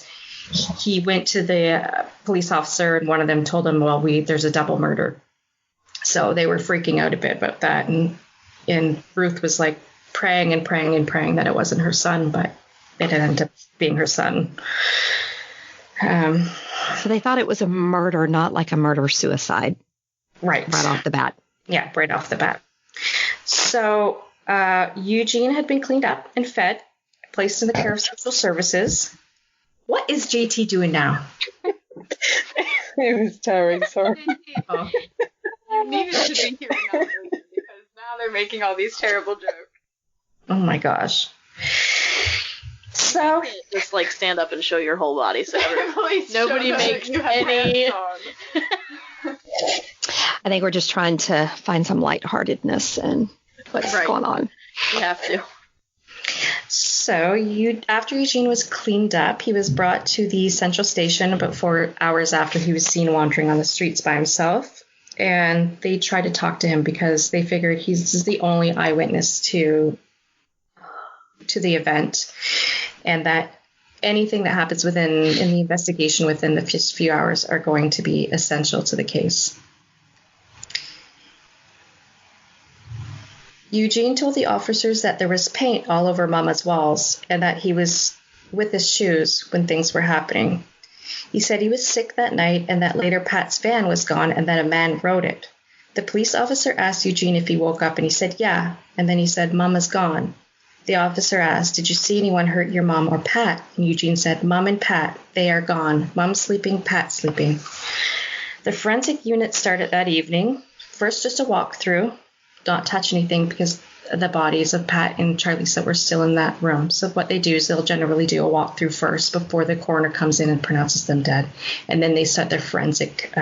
he went to the police officer, and one of them told him, well, there's a double murder. So they were freaking out a bit about that. And Ruth was like praying and praying and praying that it wasn't her son, but it ended up being her son. So they thought it was a murder, not like a murder-suicide. Right off the bat. Yeah, right off the bat. So Eugene had been cleaned up and fed, placed in the care of social services. What is JT doing now? It was Terry, sorry. Oh. You needed to be here now, because now they're making all these terrible jokes. Oh my gosh. So just like stand up and show your whole body so nobody makes you any. I think we're just trying to find some lightheartedness in what's going on. You have to. So after Eugene was cleaned up, he was brought to the central station about 4 hours after he was seen wandering on the streets by himself. And they tried to talk to him because they figured he's the only eyewitness to the event, and that anything that happens in the investigation within the first few hours are going to be essential to the case. Eugene told the officers that there was paint all over Mama's walls and that he was with his shoes when things were happening. He said he was sick that night and that later Pat's van was gone and that a man rode it. The police officer asked Eugene if he woke up, and he said, yeah. And then he said, Mama's gone. The officer asked, did you see anyone hurt your mom or Pat? And Eugene said, Mom and Pat, they are gone. Mom's sleeping, Pat's sleeping. The forensic unit started that evening. First, just a walkthrough, not touch anything because the bodies of Pat and Charlisa were still in that room. So what they do is they'll generally do a walkthrough first before the coroner comes in and pronounces them dead. And then they start their forensic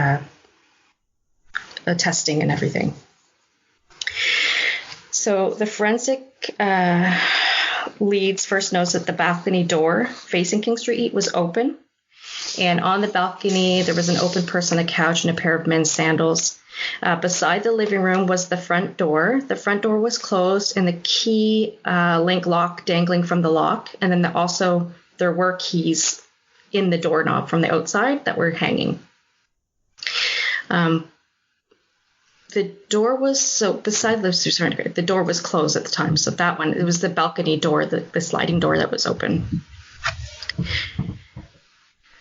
testing and everything. So the forensic leads first notes that the balcony door facing King Street was open. And on the balcony, there was an open purse on a couch and a pair of men's sandals. Beside the living room was the front door. The front door was closed and the key link lock dangling from the lock. And then there were keys in the doorknob from the outside that were hanging. The door was the door was closed at the time. So that one, it was the balcony door, the sliding door that was open.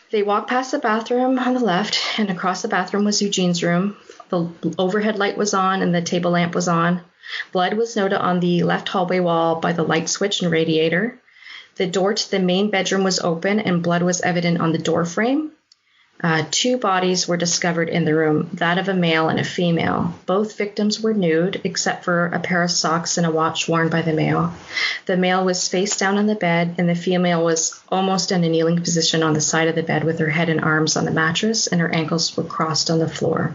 They walked past the bathroom on the left, and across the bathroom was Eugene's room. The overhead light was on and the table lamp was on. Blood was noted on the left hallway wall by the light switch and radiator. The door to the main bedroom was open and blood was evident on the door frame. 2 bodies were discovered in the room, that of a male and a female. Both victims were nude, except for a pair of socks and a watch worn by the male. The male was face down on the bed, and the female was almost in a kneeling position on the side of the bed with her head and arms on the mattress, and her ankles were crossed on the floor.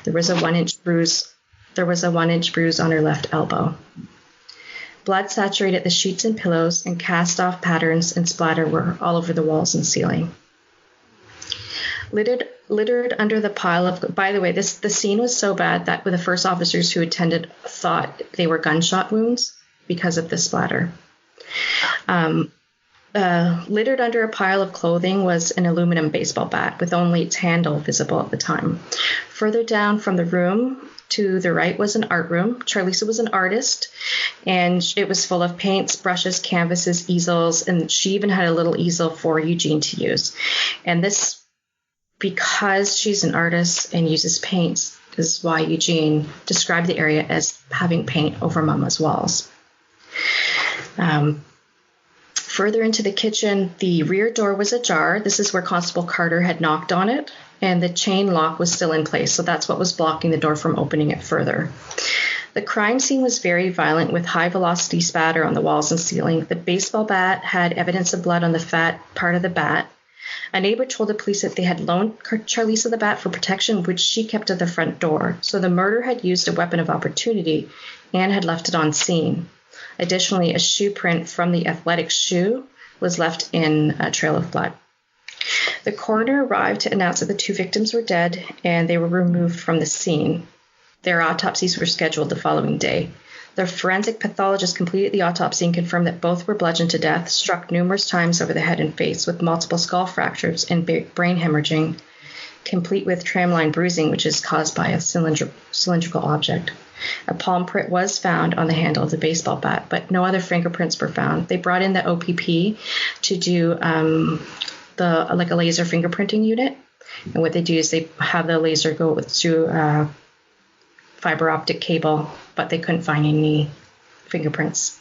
There was a 1-inch bruise. There was a 1-inch bruise on her left elbow. Blood saturated the sheets and pillows, and cast-off patterns and splatter were all over the walls and ceiling. Littered under the pile of, by the way, the scene was so bad that the first officers who attended thought they were gunshot wounds because of the splatter. Littered under a pile of clothing was an aluminum baseball bat with only its handle visible at the time. Further down from the room to the right was an art room. Charlisa was an artist, and it was full of paints, brushes, canvases, easels, and she even had a little easel for Eugene to use. And this, because she's an artist and uses paints, is why Eugene described the area as having paint over Mama's walls. Further into the kitchen, the rear door was ajar. This is where Constable Carter had knocked on it, and the chain lock was still in place, so that's what was blocking the door from opening it further. The crime scene was very violent, with high-velocity spatter on the walls and ceiling. The baseball bat had evidence of blood on the fat part of the bat. A neighbor told the police that they had loaned Charlisa the bat for protection, which she kept at the front door. So the murderer had used a weapon of opportunity and had left it on scene. Additionally, a shoe print from the athletic shoe was left in a trail of blood. The coroner arrived to announce that the 2 victims were dead and they were removed from the scene. Their autopsies were scheduled the following day. The forensic pathologist completed the autopsy and confirmed that both were bludgeoned to death, struck numerous times over the head and face with multiple skull fractures and brain hemorrhaging, complete with tramline bruising, which is caused by a cylindrical object. A palm print was found on the handle of the baseball bat, but no other fingerprints were found. They brought in the OPP to do a laser fingerprinting unit, and what they do is they have the laser go through a fiber optic cable, but they couldn't find any fingerprints.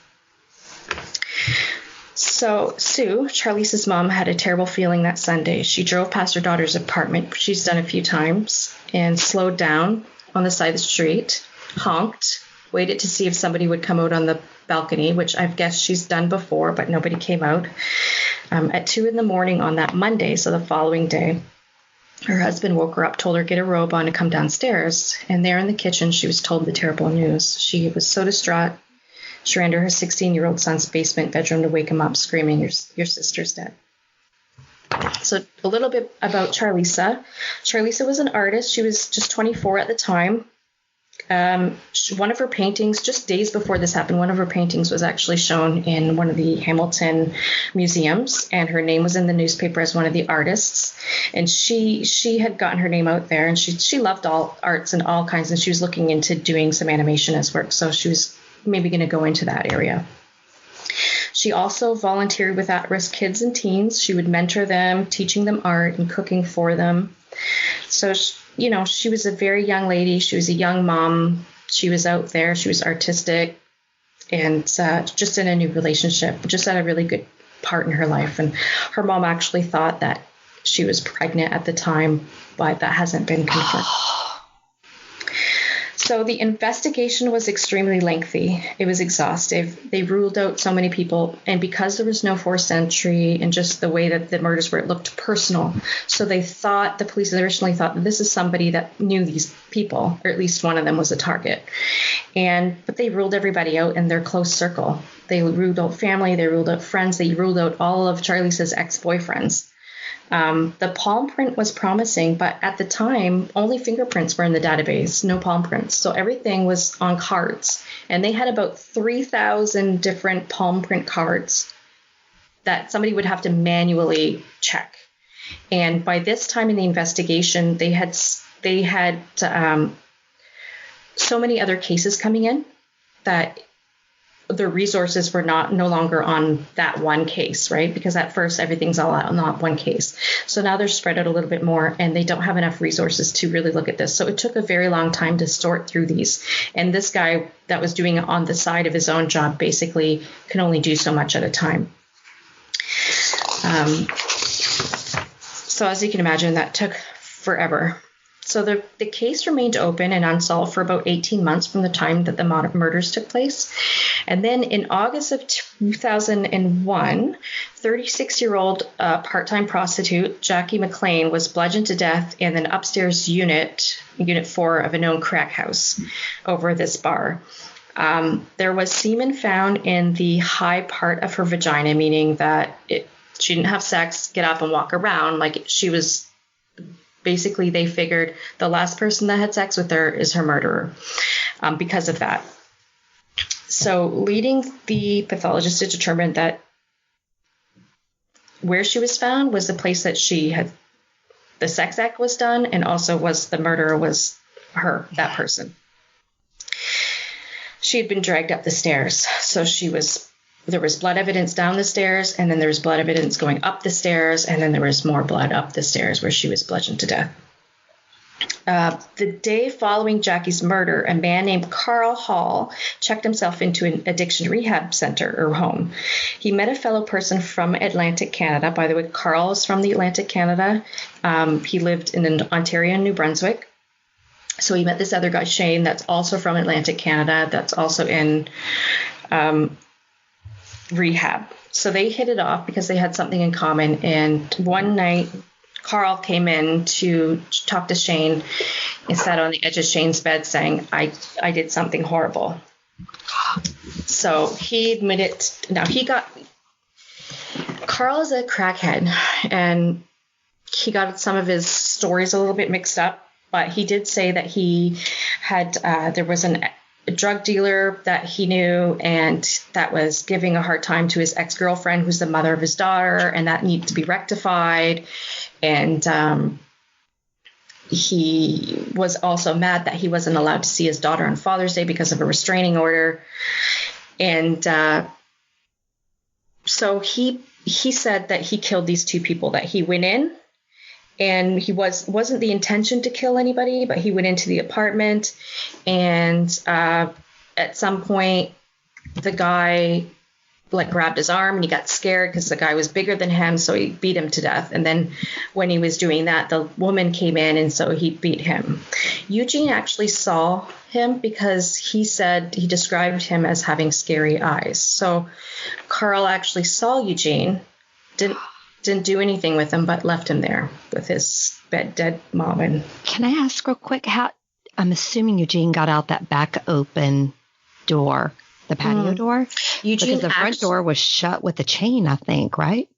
So Sue, Charlisa's mom, had a terrible feeling that Sunday. She drove past her daughter's apartment, which she's done a few times, and slowed down on the side of the street, honked, waited to see if somebody would come out on the balcony, which I've guessed she's done before, but nobody came out. At 2 a.m. on that Monday, so the following day, her husband woke her up, told her get a robe on and come downstairs. And there in the kitchen, she was told the terrible news. She was so distraught, she ran to her 16-year-old son's basement bedroom to wake him up, screaming, your sister's dead. So a little bit about Charlisa. Charlisa was an artist. She was just 24 at the time. One of her paintings, just days before this happened, one of her paintings was actually shown in one of the Hamilton museums, and her name was in the newspaper as one of the artists. And she had gotten her name out there, and she loved all arts and all kinds, and she was looking into doing some animation as work, so she was maybe going to go into that area. She also volunteered with at-risk kids and teens. She would mentor them, teaching them art and cooking for them. So she was a very young lady. She was a young mom. She was out there. She was artistic and just in a new relationship, just had a really good part in her life. And her mom actually thought that she was pregnant at the time, but that hasn't been confirmed. So the investigation was extremely lengthy. It was exhaustive. They ruled out so many people. And because there was no forced entry and just the way that the murders were, it looked personal. So the police originally thought that this is somebody that knew these people, or at least one of them was a target. But they ruled everybody out in their close circle. They ruled out family. They ruled out friends. They ruled out all of Charlisa's ex-boyfriends. The palm print was promising, but at the time, only fingerprints were in the database, no palm prints. So everything was on cards. And they had about 3,000 different palm print cards that somebody would have to manually check. And by this time in the investigation, they had so many other cases coming in that the resources were no longer on that one case, right? Because at first everything's all out on that one case. So now they're spread out a little bit more and they don't have enough resources to really look at this. So it took a very long time to sort through these. And this guy that was doing it on the side of his own job basically can only do so much at a time. So as you can imagine, that took forever. So the case remained open and unsolved for about 18 months from the time that the murders took place. And then in August of 2001, 36-year-old part-time prostitute Jackie McLean was bludgeoned to death in an upstairs unit 4 of a known crack house over this bar. There was semen found in the high part of her vagina, meaning that she didn't have sex, get up and walk around. Like she was... Basically, they figured the last person that had sex with her is her murderer because of that. So leading the pathologist to determine that where she was found was the place that the sex act was done, and also was the murderer was her, that person. She had been dragged up the stairs. So there was blood evidence down the stairs, and then there was blood evidence going up the stairs, and then there was more blood up the stairs where she was bludgeoned to death. The day following Jackie's murder, a man named Carl Hall checked himself into an addiction rehab center or home. He met a fellow person from Atlantic Canada. By the way, Carl is from the Atlantic Canada. He lived in Ontario and New Brunswick. So he met this other guy, Shane, that's also from Atlantic Canada, that's also in... rehab. So they hit it off because they had something in common. And one night, Carl came in to talk to Shane and sat on the edge of Shane's bed saying, I did something horrible. So he admitted, Carl is a crackhead, and he got some of his stories a little bit mixed up, but he did say that he had, there was a drug dealer that he knew and that was giving a hard time to his ex-girlfriend, who's the mother of his daughter, and that needed to be rectified. And he was also mad that he wasn't allowed to see his daughter on Father's Day because of a restraining order. And so he said that he killed these two people, that he went in, and he wasn't the intention to kill anybody, but he went into the apartment, and at some point the guy grabbed his arm, and he got scared because the guy was bigger than him, so he beat him to death. And then when he was doing that, the woman came in, and so he beat him. Eugene actually saw him because he said he described him as having scary eyes. So Carl actually saw Eugene, didn't do anything with him, but left him there with his dead mom. And can I ask real quick how? I'm assuming Eugene got out that back open door, the patio door. Eugene, because the front door was shut with a chain, I think, right?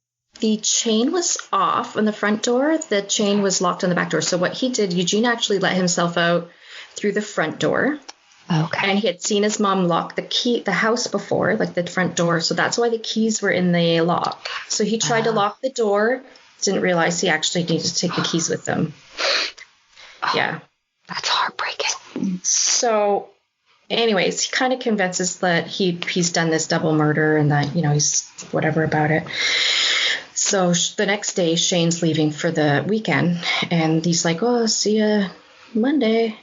The chain was off on the front door. The chain was locked on the back door. So what he did, Eugene actually let himself out through the front door. Okay. And he had seen his mom lock the house before, like the front door. So that's why the keys were in the lock. So he tried to lock the door, didn't realize he actually needed to take the keys with him. Yeah. That's heartbreaking. So anyways, he kind of convinces that he's done this double murder and that, he's whatever about it. So the next day, Shane's leaving for the weekend, and he's like, oh, see ya Monday.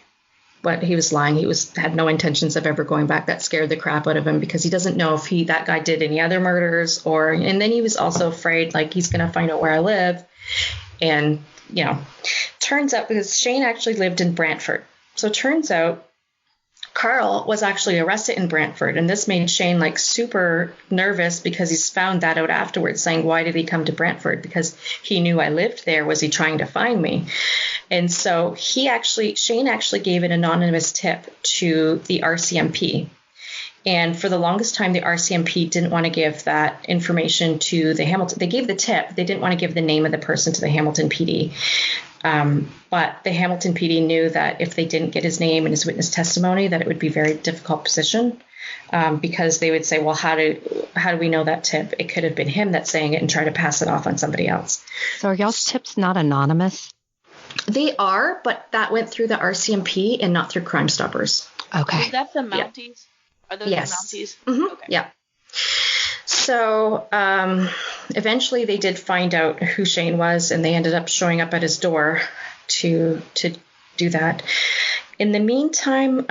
But he was lying. He had no intentions of ever going back. That scared the crap out of him because he doesn't know if that guy did any other murders and then he was also afraid he's going to find out where I live. And, turns out because Shane actually lived in Brantford. So it turns out Carl was actually arrested in Brantford, and this made Shane super nervous because he's found that out afterwards, saying, why did he come to Brantford? Because he knew I lived there. Was he trying to find me? And so Shane actually gave an anonymous tip to the RCMP. And for the longest time, the RCMP didn't want to give that information to the Hamilton. They gave the tip. They didn't want to give the name of the person to the Hamilton PD. But the Hamilton PD knew that if they didn't get his name and his witness testimony, that it would be a very difficult position because they would say, well, how do we know that tip? It could have been him that's saying it and try to pass it off on somebody else. So are y'all's tips not anonymous? They are, but that went through the RCMP and not through Crime Stoppers. Okay. Is that the Mounties? Yeah. Are those the Mounties? Mm-hmm. Okay. Yeah. So eventually they did find out who Shane was, and they ended up showing up at his door to do that. In the meantime,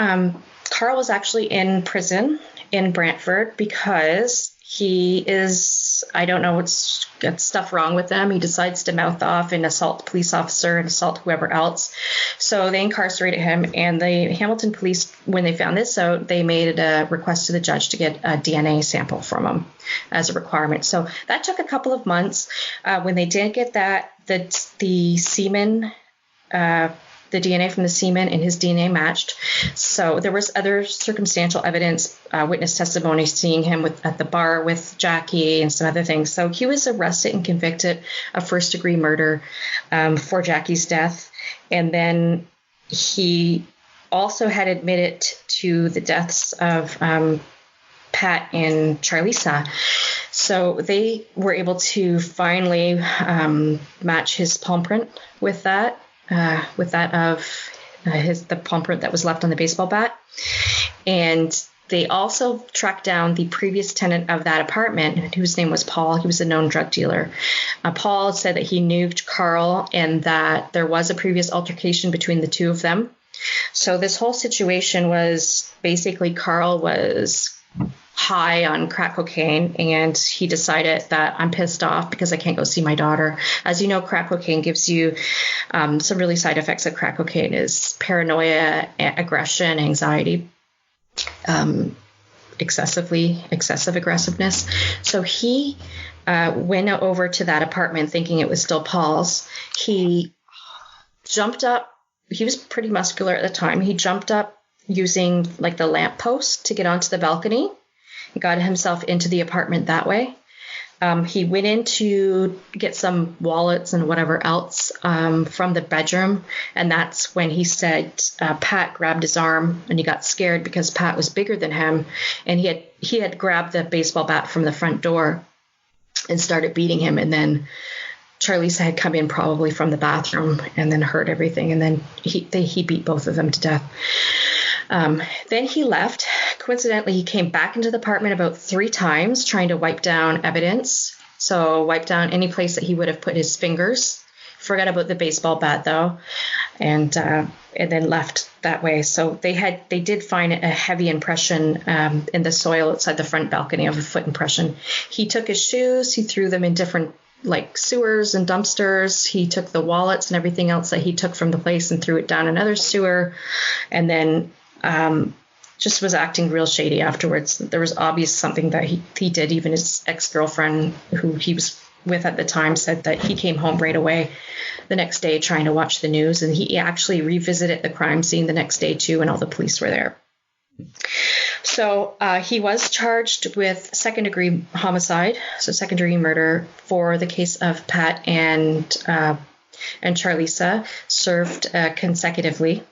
Carl was actually in prison in Brantford because He is, I don't know what's got stuff wrong with him. He decides to mouth off and assault the police officer and assault whoever else. So they incarcerated him, and the Hamilton police, when they found this out, they made a request to the judge to get a DNA sample from him as a requirement. So that took a couple of months. When they did get that, the semen, the DNA from the semen and his DNA matched. So there was other circumstantial evidence, witness testimony, seeing him at the bar with Jackie and some other things. So he was arrested and convicted of first-degree murder for Jackie's death. And then he also had admitted to the deaths of Pat and Charlisa. So they were able to finally match his palm print with that of the palm print that was left on the baseball bat. And they also tracked down the previous tenant of that apartment, whose name was Paul. He was a known drug dealer. Paul said that he knew Carl and that there was a previous altercation between the two of them. So this whole situation was basically Carl was high on crack cocaine, and he decided that I'm pissed off because I can't go see my daughter. As you know, crack cocaine gives you some really side effects of crack cocaine is paranoia, aggression, anxiety, excessive aggressiveness. So he went over to that apartment thinking it was still Paul's. He jumped up. He was pretty muscular at the time. He jumped up using like the lamppost to get onto the balcony. He got himself into the apartment that way. He went in to get some wallets and whatever else from the bedroom. And that's when he said Pat grabbed his arm, and he got scared because Pat was bigger than him. And he had grabbed the baseball bat from the front door and started beating him. And then Charlisa had come in probably from the bathroom and then heard everything. And then he beat both of them to death. Then he left. Coincidentally, he came back into the apartment about 3 times trying to wipe down evidence. So wipe down any place that he would have put his fingers. Forgot about the baseball bat though, and then left that way. So they did find a heavy impression in the soil outside the front balcony of a foot impression. He took his shoes. He threw them in different like sewers and dumpsters. He took the wallets and everything else that he took from the place and threw it down another sewer, and then just was acting real shady afterwards. There was obvious something that he did. Even his ex-girlfriend, who he was with at the time, said that he came home right away the next day trying to watch the news, and he actually revisited the crime scene the next day too, and all the police were there. So he was charged with second-degree homicide, so second-degree murder for the case of Pat and Charlisa, served consecutively,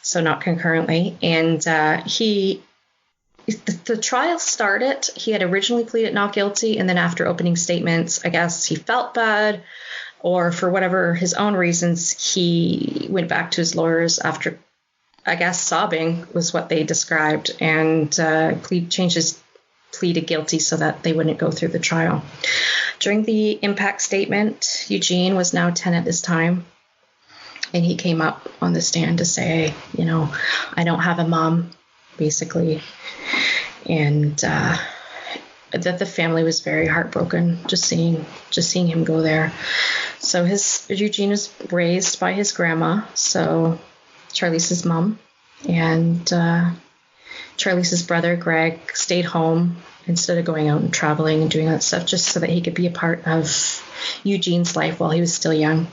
so not concurrently. And the trial started. He had originally pleaded not guilty, and then after opening statements, I guess he felt bad, or for whatever his own reasons, he went back to his lawyers after, I guess, sobbing was what they described, and changed his plea to guilty so that they wouldn't go through the trial. During the impact statement, Eugene was now 10 at this time, and he came up on the stand to say, I don't have a mom, basically, and that the family was very heartbroken just seeing him go there. So Eugene was raised by his grandma, so Charlisa's mom, and Charlisa's brother Greg stayed home instead of going out and traveling and doing that stuff, just so that he could be a part of Eugene's life while he was still young.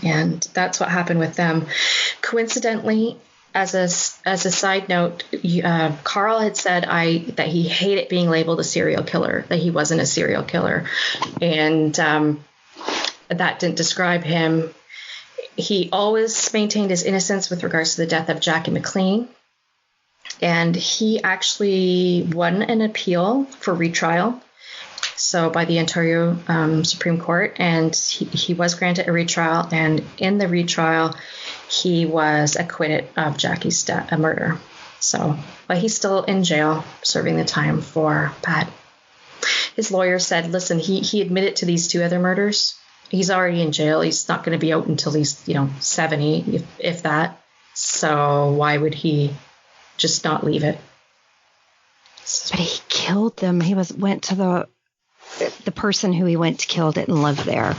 And that's what happened with them. Coincidentally, as a side note, Carl had said that he hated being labeled a serial killer, that he wasn't a serial killer, and that didn't describe him. He always maintained his innocence with regards to the death of Jackie McLean, and he actually won an appeal for retrial, so by the Ontario Supreme Court, and he was granted a retrial, and in the retrial, he was acquitted of Jackie's murder. So, but he's still in jail serving the time for Pat. His lawyer said, listen, he admitted to these 2 other murders. He's already in jail. He's not going to be out until he's, 70, if that. So why would he just not leave it? But he killed them. He went to the person who he went to kill didn't live there.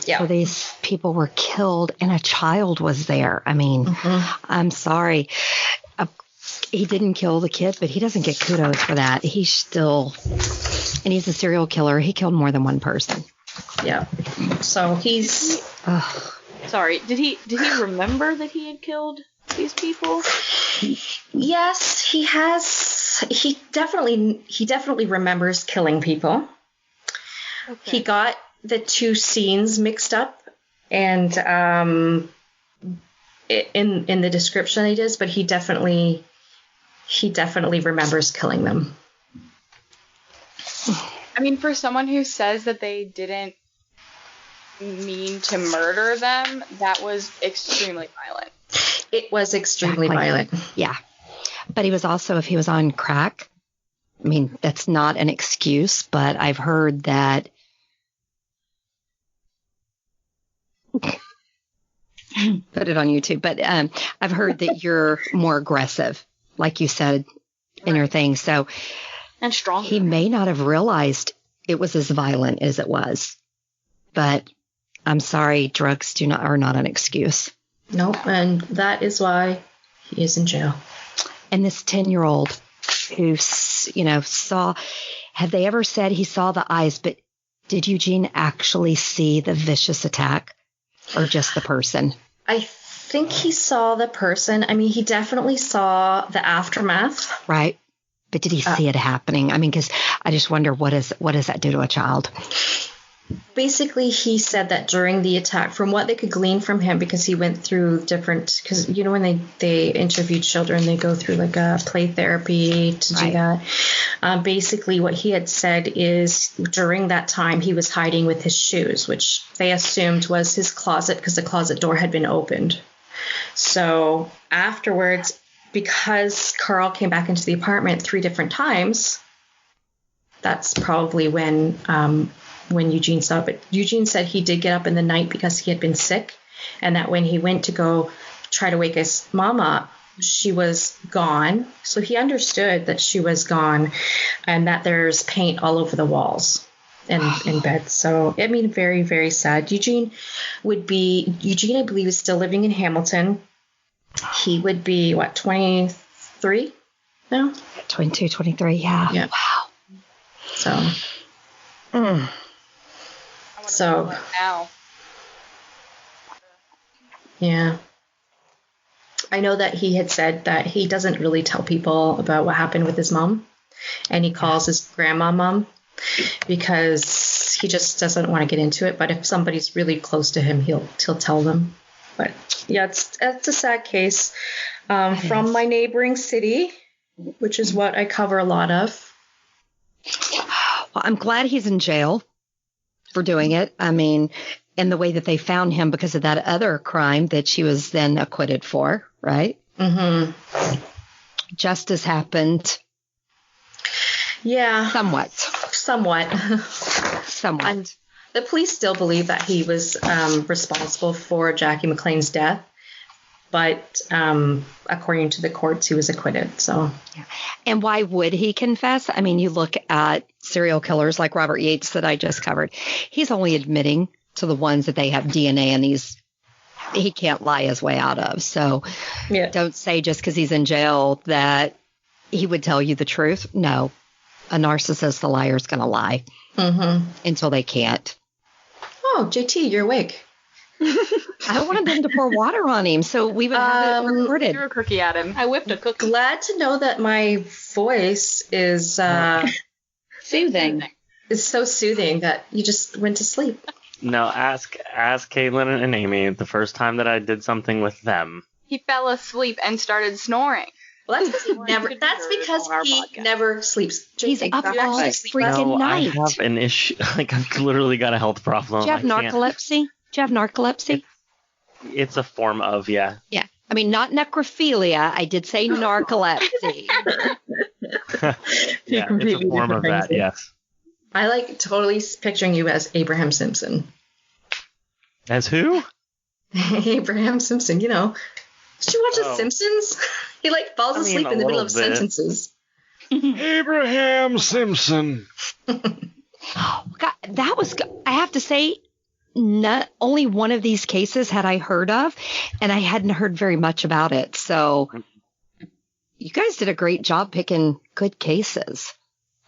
Yeah. So these people were killed, and a child was there. I mean, I'm sorry. He didn't kill the kid, but he doesn't get kudos for that. And he's a serial killer. He killed more than one person. Yeah. So he's. Sorry, did he remember that he had killed these people? Yes, he has. He definitely remembers killing people. Okay. He got the two scenes mixed up, and in the description he does, but he definitely remembers killing them. I mean, for someone who says that they didn't mean to murder them, that was extremely violent. It was extremely violent. Yeah. But he was also, if he was on crack, I mean, that's not an excuse, but I've heard that put it on YouTube, but I've heard that you're more aggressive, like you said in your thing. So and strong. He may not have realized it was as violent as it was, but I'm sorry, drugs are not an excuse. Nope, and that is why he is in jail. And this 10-year-old who, saw, have they ever said he saw the eyes, but did Eugene actually see the vicious attack or just the person? I think he saw the person. I mean, he definitely saw the aftermath. Right. But did he see it happening? I mean, because I just wonder, what does that do to a child? Basically, he said that during the attack, from what they could glean from him, because he went through different, because, when they interview children, they go through like a play therapy to do that. Basically, what he had said is during that time, he was hiding with his shoes, which they assumed was his closet because the closet door had been opened. So afterwards, because Carl came back into the apartment 3 different times, that's probably when Eugene saw it. But Eugene said he did get up in the night because he had been sick, and that when he went to go try to wake his mom up, she was gone. So he understood that she was gone and that there's paint all over the walls and in bed. So, I mean, very, very sad. Eugene, I believe, is still living in Hamilton. He would be, 23 now? 22, 23, yeah. Wow. So. So now. Yeah. I know that he had said that he doesn't really tell people about what happened with his mom, and he calls his grandma mom because he just doesn't want to get into it. But if somebody's really close to him, he'll tell them. But yeah, it's a sad case from my neighboring city, which is what I cover a lot of. Well, I'm glad he's in jail for doing it. I mean, and the way that they found him because of that other crime that she was then acquitted for, right? Mm-hmm. Justice happened. Yeah. Somewhat. And the police still believe that he was responsible for Jackie McLean's death. But according to the courts, he was acquitted. So, yeah. And why would he confess? I mean, you look at serial killers like Robert Yates that I just covered. He's only admitting to the ones that they have DNA, and he can't lie his way out of. So, Don't say just because he's in jail that he would tell you the truth. No, a narcissist, a liar, is going to lie until they can't. Oh, JT, you're awake. I wanted them to pour water on him so we would have it recorded. Threw a cookie at him. I whipped a cookie. Glad to know that my voice is soothing. It's so soothing that you just went to sleep. No, ask Caitlin and Amy the first time that I did something with them. He fell asleep and started snoring. Well, that's because he never sleeps. He's up all freaking night. I have an issue. Like, I've literally got a health problem. Do you have narcolepsy? Do you have narcolepsy? It's a form of, yeah. Yeah. I mean, not necrophilia. I did say narcolepsy. Yeah, it's a form of that, yes. I like totally picturing you as Abraham Simpson. As who? Abraham Simpson, Did you watch The Simpsons? He falls asleep in the middle of sentences. Abraham Simpson. Oh, God, that was, I have to say, not only one of these cases had I heard of, and I hadn't heard very much about it. So you guys did a great job picking good cases.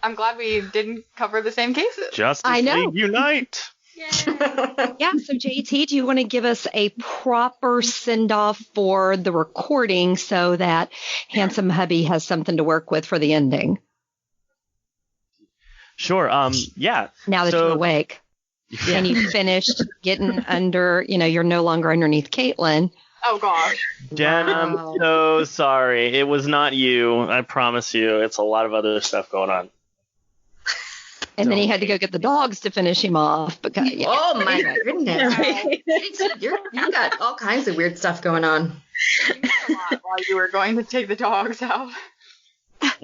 I'm glad we didn't cover the same cases. Justice I know. League Unite. Yeah, so JT, do you want to give us a proper send-off for the recording so that handsome hubby has something to work with for the ending? Sure. Yeah. Now that you're awake. Yeah. And you finished getting under, you're no longer underneath Caitlin. Oh, gosh. Jen, I'm so sorry. It was not you. I promise you. It's a lot of other stuff going on. And then he had to go get the dogs to finish him off. Because, Oh, my goodness. You got all kinds of weird stuff going on. You missed a lot while you were going to take the dogs out. So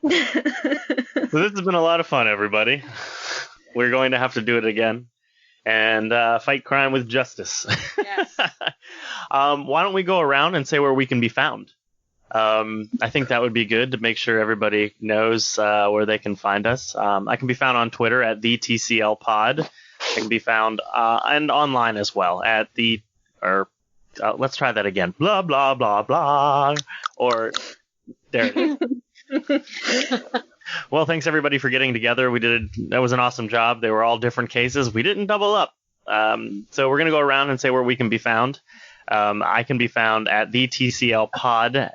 this has been a lot of fun, everybody. We're going to have to do it again and fight crime with justice. Yes. Why don't we go around and say where we can be found? I think that would be good to make sure everybody knows where they can find us. I can be found on Twitter at the TCL Pod. I can be found and online as well at let's try that again. Blah blah blah blah. Or there it is. Well, thanks everybody for getting together. That was an awesome job. They were all different cases. We didn't double up. So we're gonna go around and say where we can be found. I can be found at the TCL Pod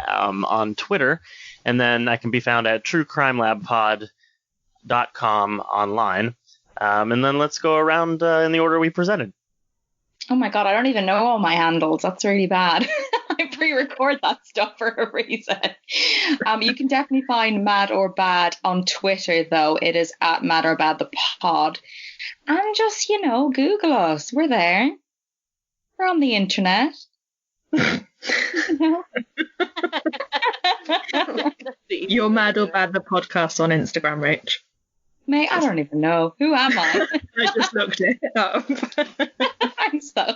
on Twitter, and then I can be found at truecrimelabpod.com online. And then let's go around in the order we presented. Oh my God, I don't even know all my handles. That's really bad. I pre-record that stuff for a reason. You can definitely find Mad or Bad on Twitter, though. It is at Mad or Bad the Pod. And just, Google us. We're there. We're on the internet. You're Mad or Bad the podcast on Instagram, Rach. Mate, I don't even know. Who am I? I just looked it up. Thanks, though.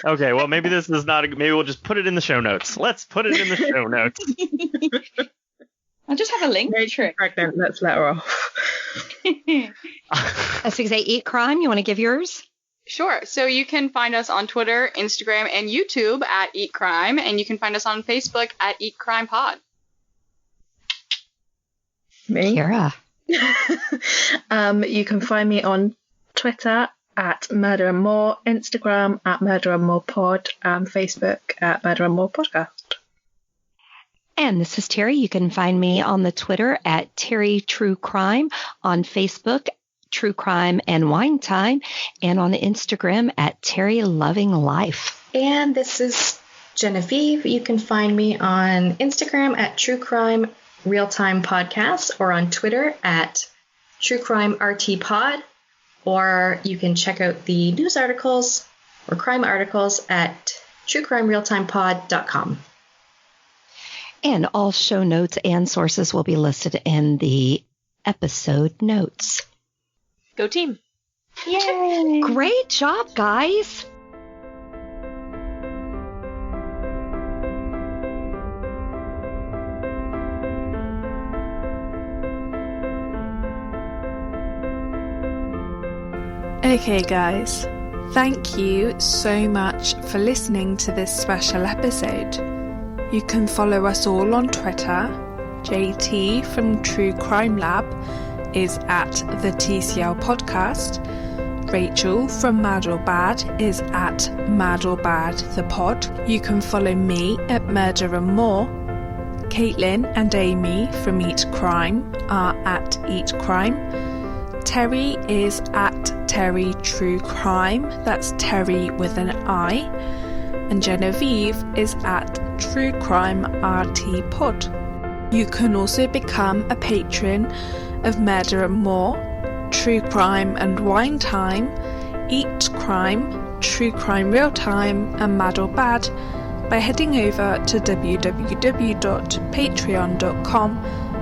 Okay, well, maybe this is not. Maybe we'll just put it in the show notes. Let's put it in the show notes. I'll just have a link. Rachel's pregnant. Let's let her off. As we say, Eat Crime, you want to give yours? Sure. So you can find us on Twitter, Instagram, and YouTube at Eat Crime, and you can find us on Facebook at Eat Crime Pod. Me? Kira. You can find me on Twitter at Murder and More, Instagram at Murder and More Pod, and Facebook at Murder and More Podcast. And this is Terry. You can find me on the Twitter at Terry True Crime, on Facebook, True Crime and Wine Time, and on the Instagram at Terry Loving Life. And this is Genevieve. You can find me on Instagram at True Crime Real Time Podcast, or on Twitter at True Crime RT Pod, or you can check out the news articles or crime articles at truecrimerealtimepod.com. And all show notes and sources will be listed in the episode notes. Go team. Yay! Great job, guys. Okay, guys. Thank you so much for listening to this special episode. You can follow us all on Twitter. JT from True Crime Lab is at the TCL Podcast. Rachel from Mad or Bad is at Mad or Bad the Pod. You can follow me at Murder and More. Caitlin and Amy from Eat Crime are at Eat Crime. Terry is at Terry True Crime. That's Terry with an I. And Genevieve is at True Crime RT Pod. You can also become a patron of Murder and More, True Crime and Wine Time, Eat Crime, True Crime Real Time, and Mad or Bad by heading over to www.patreon.com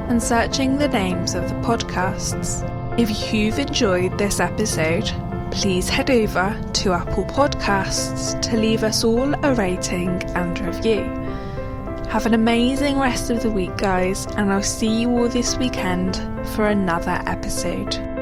and searching the names of the podcasts. If you've enjoyed this episode, please head over to Apple Podcasts to leave us all a rating and review. Have an amazing rest of the week, guys, and I'll see you all this weekend for another episode.